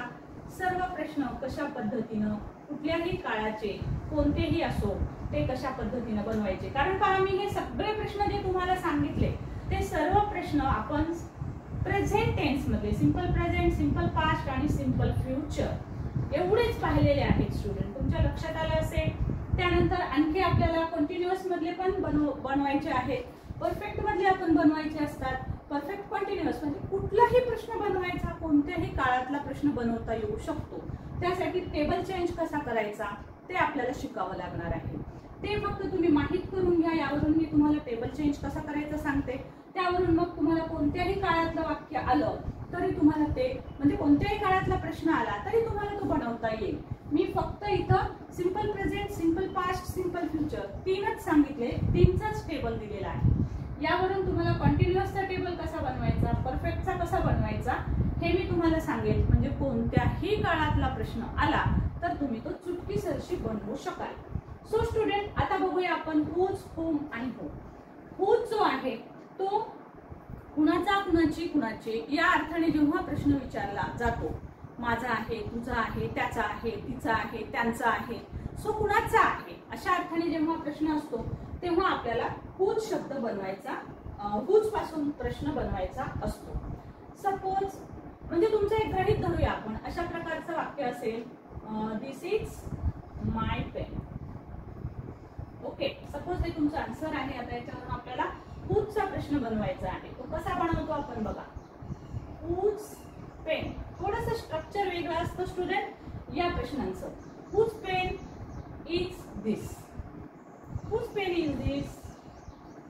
सर्व प्रश्न कशा पद्धतीने कुठल्याही काळाचे कोणतेही असो ते कशा पद्धतीने बनवायचे. कारण पहा मी हे सगळे प्रश्न जे तुम्हाला सांगितले ते सर्व प्रश्न आपण प्रेझेंट टेन्स मध्ये, सिंपल प्रेझेंट, सिंपल पास्ट आणि सिंपल फ्युचर एवढेच पाहिलेले आहेत स्टुडंट. तुमच्या लक्षात आलं असेल. त्यानंतर आणखी आपल्याला कंटिन्युअस मधले पण बनवायचे आहेत, परफेक्ट मधले आपण बनवायचे असतात. परफेक्ट कंटिन्युअस म्हणजे कुठलाही प्रश्न बनवायचा, कोणत्याही काळातला प्रश्न बनवता येऊ शकतो. त्यासाठी टेबल चेंज कसा करायचा ते आपल्याला शिकावं लागणार आहे. ते फक्त तुम्ही माहित करून घ्या. यावरून मी तुम्हाला टेबल चेंज कसा करायचं सांगते. त्यावरून मग तुम्हाला कोणत्याही काळातलं वाक्य आलं तरी तुम्हाला ते, म्हणजे कोणत्याही काळातला प्रश्न आला तरी तुम्हाला तो बनवता येईल. मी फक्त इथं simple present, simple past, simple future 3च सांगितले, 3चाच टेबल दिलेला आहे. यावरून तुम्हाला कंटिन्युअसचा टेबल कसा बनवायचा, परफेक्टचा कसा बनवायचा हे मी तुम्हाला सांगेल. म्हणजे कोणत्याही काळातला प्रश्न आला तर तुम्ही तो चुटकीसरशी बनवू शकाल. सो स्टुडंट, आता बघूया आपण हुज, हुम आणि हू. हुज जो आहे तो कुणाचा, कुणाची, कुणाचे या अर्थाने जेव्हा प्रश्न विचारला जातो, माझा आहे, तुझा आहे, त्याचा आहे, तिचा आहे, त्यांचा आहे, सो कुणाचा आहे अशा अर्थाने जेव्हा प्रश्न असतो तेव्हा आपल्याला हुज शब्द बनवायचा, हुज पासून प्रश्न बनवायचा असतो. सपोज म्हणजे तुमचं एक गणित धरूया आपण. अशा प्रकारचं वाक्य असेल, this is my pen. Okay, suppose हे तुमचं आन्सर आहे. आता याच्यावरून आपल्याला हुजचा प्रश्न बनवायचा आहे. तो कसा बनवतो आपण बघा. हुज पेन, थोडंसं स्ट्रक्चर वेगळं असतं स्टुडंट या प्रश्नांचं. Whose pen is this, whose pen is this.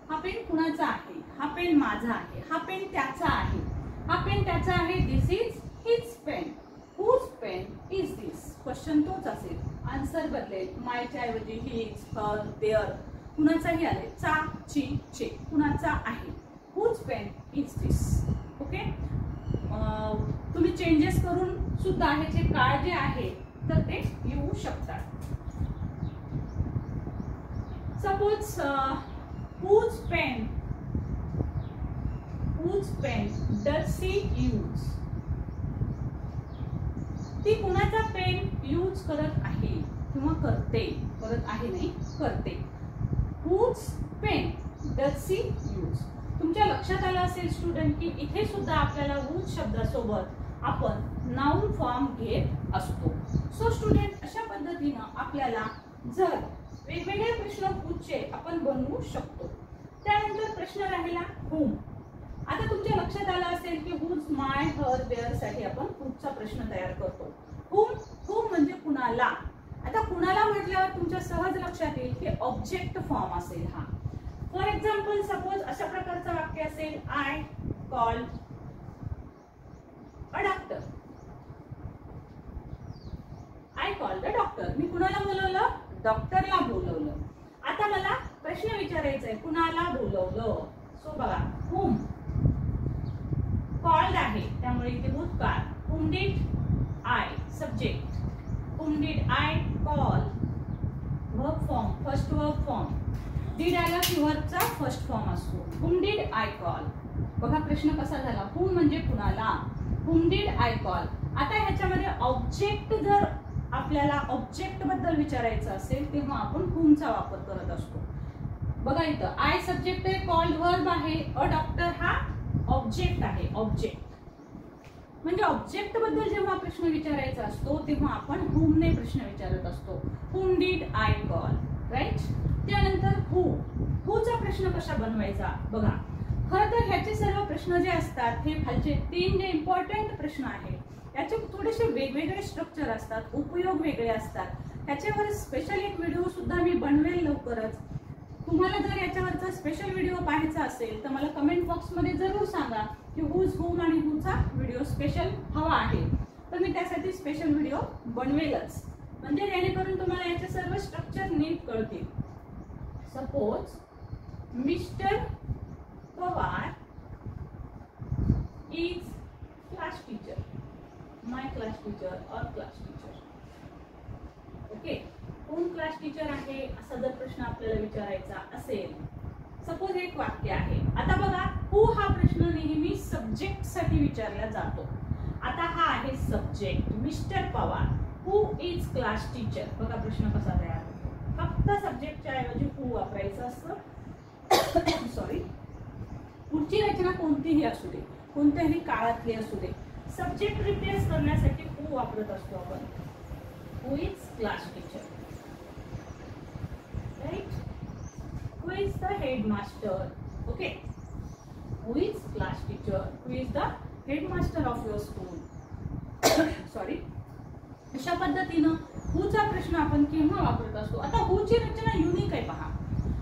हा पेन कुणाचा आहे, हा पेन माझा आहे, हा पेन त्याचा आहे, हा पेन त्याचा आहे. This is his pen. Whose pen is this. Question तोच असेल, आन्सर बदलेल. मायच्या ऐवजी हिज, हर, देअर. कुणाचाही आले, चा, ची, चे, कुणाचा आहे. Whose pen is this. Okay, तुम्ही चेंजेस करून सुद्धा ह्याचे काळ जे आहे तर ते येऊ शकतात. Suppose whose pen does she use. करत आहे किंवा करते, करत आहे नाही करते. Whose pen does she use. तुमच्या लक्षात आलं असेल स्टुडंट की इथे सुद्धा आपल्याला हुज शब्दासोबत आपण नाउन फॉर्म घेत असतो. सो स्टुडंट अशा पद्धतीनं आपल्याला जर वेगवेगळे प्रश्न हुजचे आपण बनवू शकतो. त्यानंतर प्रश्न राहिला हुम. आता तुमच्या लक्षात आलं असेल की हुज, माय, हर, देअर साठी आपण हुजचा प्रश्न तयार करतो. हुम, हुम म्हणजे कुणाला. आता कुणाला म्हटल्यावर तुमच्या सहज लक्षात येईल की ऑब्जेक्ट फॉर्म असेल हा. फॉर एक्झाम्पल सपोज अशा प्रकारचं वाक्य असेल, I called a doctor. I called a doctor. मी कुणाला बोलवलं? डॉक्टरला बोलवलं. आता मला प्रश्न विचारायचा आहे, कुणाला बोलवलं. सो बघा, हुम कॉल्ड आहे त्यामुळे इथे भूतकाळ. हुम did I subject. Hmm did I call verb form, first verb form. Did आला की वर्बचा फर्स्ट फॉर्म असतो. Whom did I call. बघा प्रश्न कसा झाला, हुम म्हणजे कुणाला, हुम डिड आय कॉल. आता ह्याच्यामध्ये ऑब्जेक्ट जर आपल्याला ऑब्जेक्ट बद्दल विचारायचं असेल तेव्हा आपण हुमचा वापर करत असतो. बघा इथं आय सब्जेक्ट आहे, कॉल्ड वर्ब आहे, अ डॉक्टर हा ऑब्जेक्ट आहे. ऑब्जेक्ट म्हणजे ऑब्जेक्ट बद्दल जेव्हा प्रश्न विचारायचा असतो तेव्हा आपण हुमने प्रश्न विचारत असतो. Whom did I call, right. त्यानंतर हुचा प्रश्न कसा बनवायचा बघा. खरं तर ह्याचे सर्व प्रश्न जे असतात हे खालचे 3 जे इम्पॉर्टंट प्रश्न आहेत याचे थोडेसे वेगवेगळे स्ट्रक्चर असतात, उपयोग वेगळे असतात. ह्याच्यावर स्पेशल एक व्हिडिओ सुद्धा मी बनवेल लवकरच. तुम्हाला जर याच्यावरचा स्पेशल व्हिडिओ पाहायचा असेल तर मला कमेंट बॉक्समध्ये जरूर सांगा की हुज, हुम आणि हुचा व्हिडिओ स्पेशल हवा आहे. तर मी त्यासाठी स्पेशल व्हिडिओ बनवेलच, म्हणजे जेणेकरून तुम्हाला याचे सर्व स्ट्रक्चर नीट कळतील. Suppose mister Pawar is class teacher, my class teacher और क्लास टीचर. ओके, कोण क्लास टीचर आहे असा जर प्रश्न आपल्याला विचारायचा असेल, सपोज एक वाक्य आहे. आता बघा हु हा प्रश्न नेहमी सब्जेक्ट साठी विचारला जातो. आता हा आहे subject mister Pawar, who is class teacher. बघा प्रश्न कसा तयार होतो. फक्त सब्जेक्टच्या ऐवजी हु वापरायचं असतं. सॉरी, पुढची रचना कोणतीही असू दे, कोणत्याही काळातली असू दे, सब्जेक्ट रिप्लेस करण्यासाठी हु वापरत असतो आपण. Who is class teacher, right. Who is the headmaster. Okay, who is class teacher, who is the headmaster of your school. Sorry. अशा पद्धतीनं हुचा प्रश्न आपण केव्हा वापरत असतो. आता हुची रचना युनिक आहे पहा.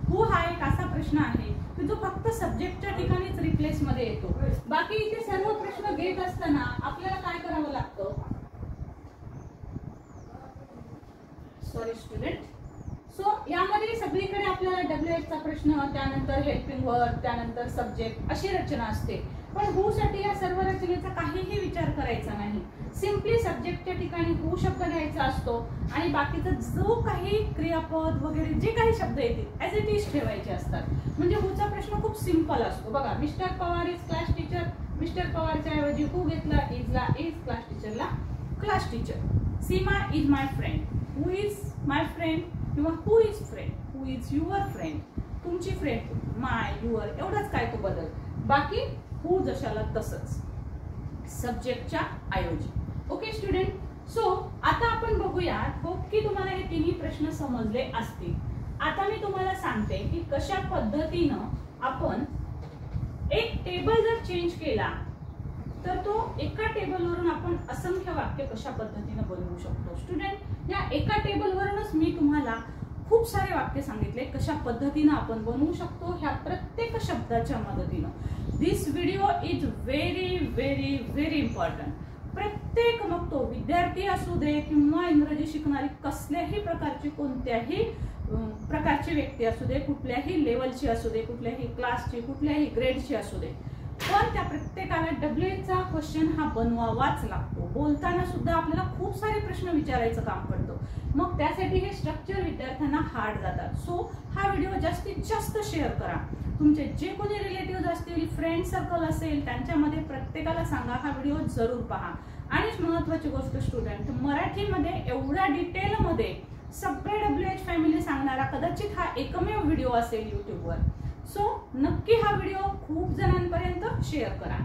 हु हा एक असा प्रश्न आहे की जो फक्त सब्जेक्टच्या ठिकाणीच रिप्लेस मध्ये येतो. बाकी इथे सर्व प्रश्न घेत असताना आपल्याला काय करावं लागतं. Sorry student. सो यामध्ये सगळीकडे आपल्याला WH चा प्रश्न, त्यानंतर हेल्पिंग वर्ब, त्यानंतर सब्जेक्ट अशी रचना असते. पण हु साठी या सर्व रचनेचा काहीही विचार करायचा नाही. सिम्पली सब्जेक्टच्या ठिकाणी हु शब्द घ्यायचा असतो आणि बाकीचा जो काही क्रियापद वगैरे जे काही शब्द येतील ऍज इट इज ठेवायचे असतात. म्हणजे हुचा प्रश्न खूप सिंपल असतो. बघा mister Pawar is class teacher, mister पवारच्या ऐवजी हु घेतला, इजला इज, क्लास टीचरला class teacher. Seema is my friend, who is my friend किंवा who is friend, who is your friend. तुमची फ्रेंड, माय, युअर एवढंच काय तो बदल. बाकी हु जशाला तसंच सब्जेक्टच्या ऐवजी. Okay student. सो आता आपण बघूयात. होप की तुम्हाला हे तिन्ही प्रश्न समजले असतील. आता मी तुम्हाला सांगते की कशा पद्धतीनं आपण एक टेबल जर चेंज केला तर तो एका टेबलवरून आपण असंख्य वाक्य कशा पद्धतीनं बनवू शकतो. स्टुडंट, या एका टेबलवरूनच मी तुम्हाला खूप सारे वाक्य सांगितले कशा पद्धतीनं आपण बनवू शकतो ह्या प्रत्येक शब्दाच्या मदतीनं. This video is very very very important. प्रत्येक, मग तो विद्यार्थी असू दे किंवा इंग्रजी शिकणारी कसल्याही प्रकारची, कोणत्याही प्रकारची व्यक्ती असू दे, कुठल्याही लेवलची असू दे, कुठल्याही क्लासची, कुठल्याही ग्रेडची असू दे, पण त्या प्रत्येकाला WH चा क्वेश्चन हा बनवावाच लागतो. बोलताना सुद्धा आपल्याला खूप सारे प्रश्न विचारायचं काम पडतं. मग त्यासाठी हे स्ट्रक्चर विद्यार्थ्यांना हार्ड जातात. सो हा व्हिडिओ जास्तीत जास्त शेअर करा. तुमचे जे कोणी रिलेटिव्ह असतील, फ्रेंड सर्कल असेल, त्यांच्यामध्ये प्रत्येकाला सांगा हा व्हिडिओ जरूर पहा. आणि सगळ्यात महत्त्वाची गोष्ट स्टुडंट, मराठीमध्ये एवढ्या डिटेलमध्ये सगळे WH फॅमिली सांगणारा कदाचित हा एकमेव व्हिडिओ असेल यूट्यूबवर. सो नक्की हा व्हिडिओ खूप जणांपर्यंत शेअर करा.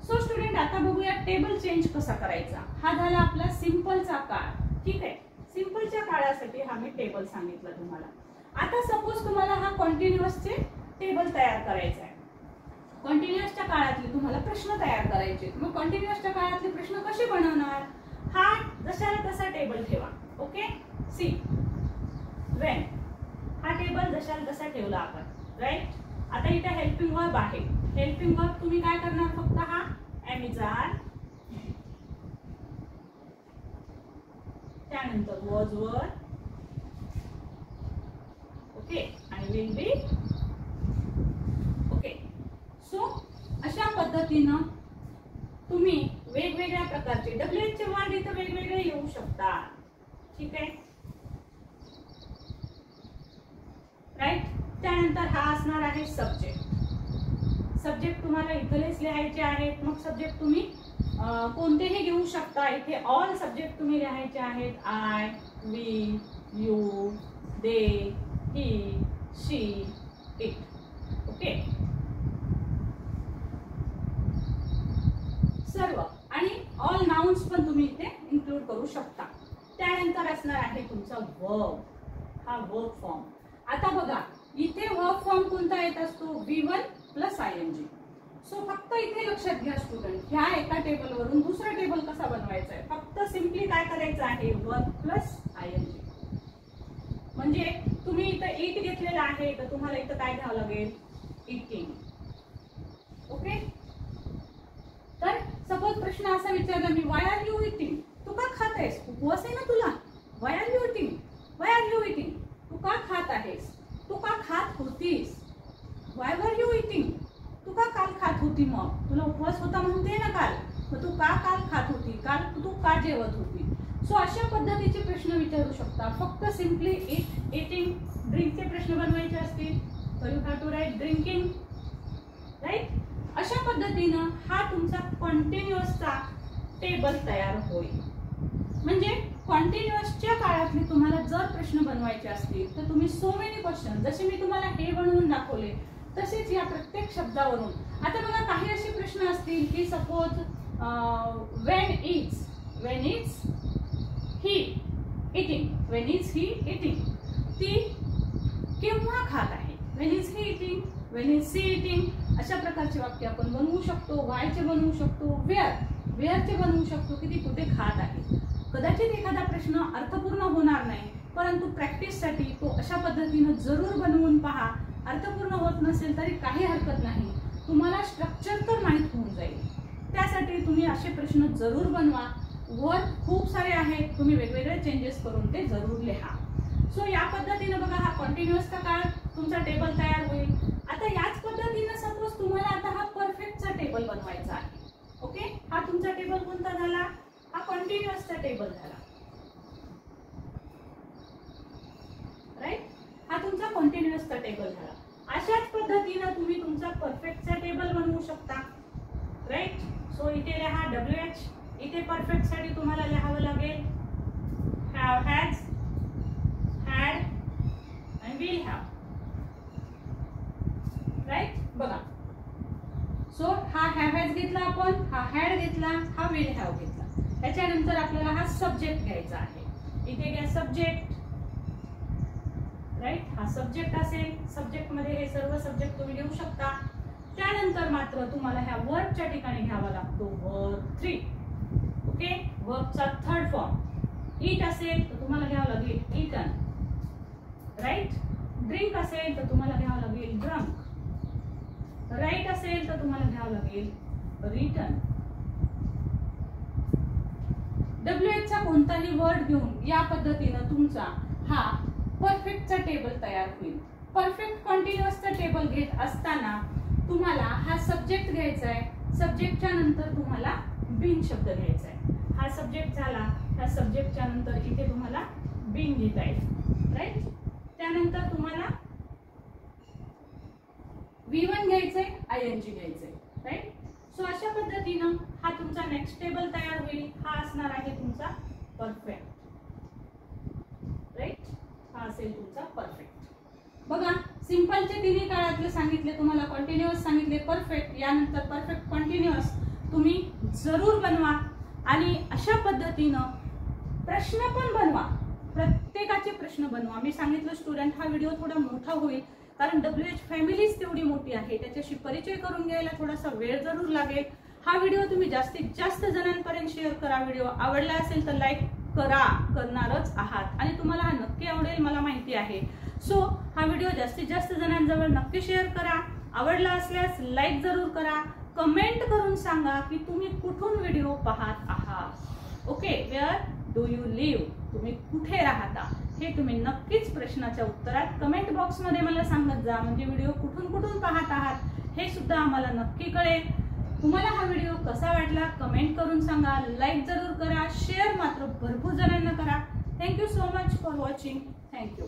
सो स्टुडंट, आता बघूया टेबल चेंज कसा करायचा. हा झाला आपला सिंपलचा काळ. ठीक आहे, सिंपलच्या काळासाठी हा मी टेबल सांगितला तुम्हाला. आता सपोज तुम्हाला हा कंटिन्युअसचे टेबल तयार करायचा आहे. कंटिन्युअसच्या काळातले तुम्हाला प्रश्न तयार करायचे. मग कंटिन्युअसच्या काळातले प्रश्न कसे बनवणार? हा जशाला तसा टेबल ठेवा. ओके, सी व्हेन हा टेबल जशाला तसा ठेवला आपण, राईट. आता इथे हेल्पिंग वर्ब आहे. हेल्पिंग वर्ब तुम्ही काय करणार? फक्त हा एमिजार, त्यानंतर वॉज वर, ओके, आणि विल बी. ओके, सो अशा पद्धतीनं तुम्ही वेगवेगळ्या प्रकारचे WH चे वर्ड इथं वेगवेगळे येऊ शकतात. ठीक आहे, राईट. त्यानंतर हा असणार आहे सब्जेक्ट. सब्जेक्ट तुम्हाला इथलेच लिहायचे आहेत. मग सब्जेक्ट तुम्ही कोणतेही घेऊ शकता. इथे ऑल सब्जेक्ट तुम्ही लिहायचे आहेत. I, we, you, they, he, she, it. Okay, सर्व. आणि ऑल नाउन्स पण तुम्ही इथे इन्क्लूड करू शकता. त्यानंतर असणार आहे तुमचा वर्ब. हा वर्ब फॉर्म. आता बघा, इथे वर्ब फॉर्म कोणता येत असतो? V1 plus ING. सो फक्त इथे लक्षात घ्या स्टुडंट, ह्या एका टेबलवरून दुसरा टेबल कसा बनवायचा आहे. फक्त सिम्पली काय करायचं आहे? Verb plus ING. म्हणजे तुम्ही इथं इट घेतलेला आहे, तर तुम्हाला इथं काय घ्यावं लागेल? इटिंग. ओके, तर सपोज प्रश्न असा विचारला मी, वाय आर यू इटिंग? तू का खात आहेस? उपवास आहे ना तुला. Why are you eating? Why are you eating? तू का खात आहेस? तू का खात होतीस? Y were you eating? तू का काल खात होती? मग तुला उपवास होता म्हणते ना काल, मग तू का काल खात होती? काल तू का जेवत होती? सो अशा पद्धतीचे प्रश्न विचारू शकता. फक्त सिम्पली इट, इटिंग, ड्रिंकचे प्रश्न बनवायचे असतील तर you have to write drinking, right. अशा पद्धतीनं हा तुमचा कंटिन्युअसचा टेबल तयार होईल. म्हणजे कंटिन्युअसच्या काळातले तुम्हाला जर प्रश्न बनवायचे असतील तर तुम्ही सो मेनी क्वेश्चन, जसे मी तुम्हाला हे बनवून दाखवले तसेच या प्रत्येक शब्दावरून. आता बघा, काही असे प्रश्न असतील की suppose when is he eating, when is he eating, ती केव्हा खात आहे. When is he eating, when is she eating. अशा प्रकारचे वाक्य आपण बनवू शकतो. वायचे बनवू शकतो, वेअरचे बनवू शकतो की ती कुठे खात आहे. कदाचित एखादा प्रश्न अर्थपूर्ण होणार नाही, परंतु प्रॅक्टिससाठी तो अशा पद्धतीनं जरूर बनवून पहा. अर्थपूर्ण होत नसेल तरी काही हरकत नाही, तुम्हाला स्ट्रक्चर तर माहीत होऊन जाईल. त्यासाठी तुम्ही असे प्रश्न जरूर बनवा. वर्ड खूप सारे आहेत, तुम्ही वेगवेगळे चेंजेस करून ते जरूर लिहा. सो या पद्धतीने बघा, हा कंटिन्युअसचा काळ तुमचा टेबल तयार होईल. आता याच पद्धतीने सपोज तुम्हाला आता हा परफेक्टचा टेबल बनवायचा आहे. ओके, हा तुमचा टेबल कोणता झाला? हा कंटिन्युअसचा टेबल झाला, राईट. हा तुमचा कंटिन्युअसचा टेबल झाला. अशाच पद्धतीने तुम्ही तुमचा परफेक्टचा टेबल बनवू शकता, राईट. सो इथे लिहा WH. इथे परफेक्ट साठी तुम्हाला लिहावं लागेल हॅव, हॅज, हॅड आणि विल हॅव, राईट. बघा, सो हा हॅव हॅज घेतला आपण, हा हॅड घेतला, हा विल हॅव घेतला. त्याच्यानंतर आपल्याला हा सब्जेक्ट घ्यायचा आहे. इथे घ्या सब्जेक्ट, राईट. हा सब्जेक्ट असेल. सब्जेक्ट मध्ये हे सर्व सब्जेक्ट तुम्ही घेऊ शकता. त्यानंतर मात्र तुम्हाला ह्या वर्बच्या ठिकाणी घ्यावा लागतो वर्ब 3. ओके, वर्बचा थर्ड फॉर्म. इट असेल तर तुम्हाला घ्यावं लागेल इटन, राईट. ड्रिंक असेल तर तुम्हाला घ्यावं लागेल ड्रंक, राईट असेल तर तुम्हाला घ्यावं लागेल रिटन. WH चा कोणताही वर्ड घेऊन या पद्धतीनं तुमचा हा परफेक्टचा टेबल तयार होईल. परफेक्ट कंटिन्युअसचा टेबल घेत असताना तुम्हाला हा सब्जेक्ट घ्यायचा आहे. सब्जेक्टच्या नंतर तुम्हाला बीन शब्द घ्यायचा आहे. हा सब्जेक्ट झाला, त्या सब्जेक्टच्या नंतर इथे तुम्हाला बीन घेता येईल, राईट. त्यानंतर तुम्हाला V1 घ्यायचंय, ING घ्यायचंय, राईट. सो अशा पद्धतीनं हा तुमचा नेक्स्ट टेबल तयार होईल. हा असणार आहे तुमचा परफेक्ट. राईट, हा असेल तुमचा परफेक्ट. बघा, सिंपलचे तिन्ही काळातले सांगितले तुम्हाला, कंटिन्युअस सांगितले, परफेक्ट, यानंतर परफेक्ट कंटिन्युअस तुम्ही जरूर बनवा. आणि अशा पद्धतीनं प्रश्न पण बनवा, प्रत्येकाचे प्रश्न बनवा. मी सांगितलं स्टुडंट हा व्हिडिओ थोडा मोठा होईल कारण WH फॅमिलीच तेवढी मोठी आहे, त्याच्याशी परिचय करून घ्यायला थोडासा वेळ जरूर लागेल. हा व्हिडिओ तुम्ही जास्तीत जास्त जणांपर्यंत शेअर करा. व्हिडिओ आवडला असेल तर लाईक करणारच आहात आणि तुम्हाला हा नक्की आवडेल मला माहिती आहे. सो हा व्हिडिओ जास्तीत जास्त जणांजवळ नक्की शेअर करा. आवडला असल्यास लाईक जरूर करा. कमेंट करून सांगा की तुम्ही कुठून व्हिडिओ पाहत आहात. Okay, where do you live, तुम्ही कुठे राहता हे तुम्ही नक्कीच प्रश्नाच्या उत्तरात कमेंट बॉक्स मध्ये मला सांगत जा. म्हणजे व्हिडिओ कुठून कुठून पाहत आहात हे सुद्धा आम्हाला नक्की कळेल. तुम्हाला हा व्हिडिओ कसा वाटला कमेंट करून सांगा. लाईक जरूर करा, शेअर मात्र भरपूर जणांना करा. Thank you so much for watching. Thank you.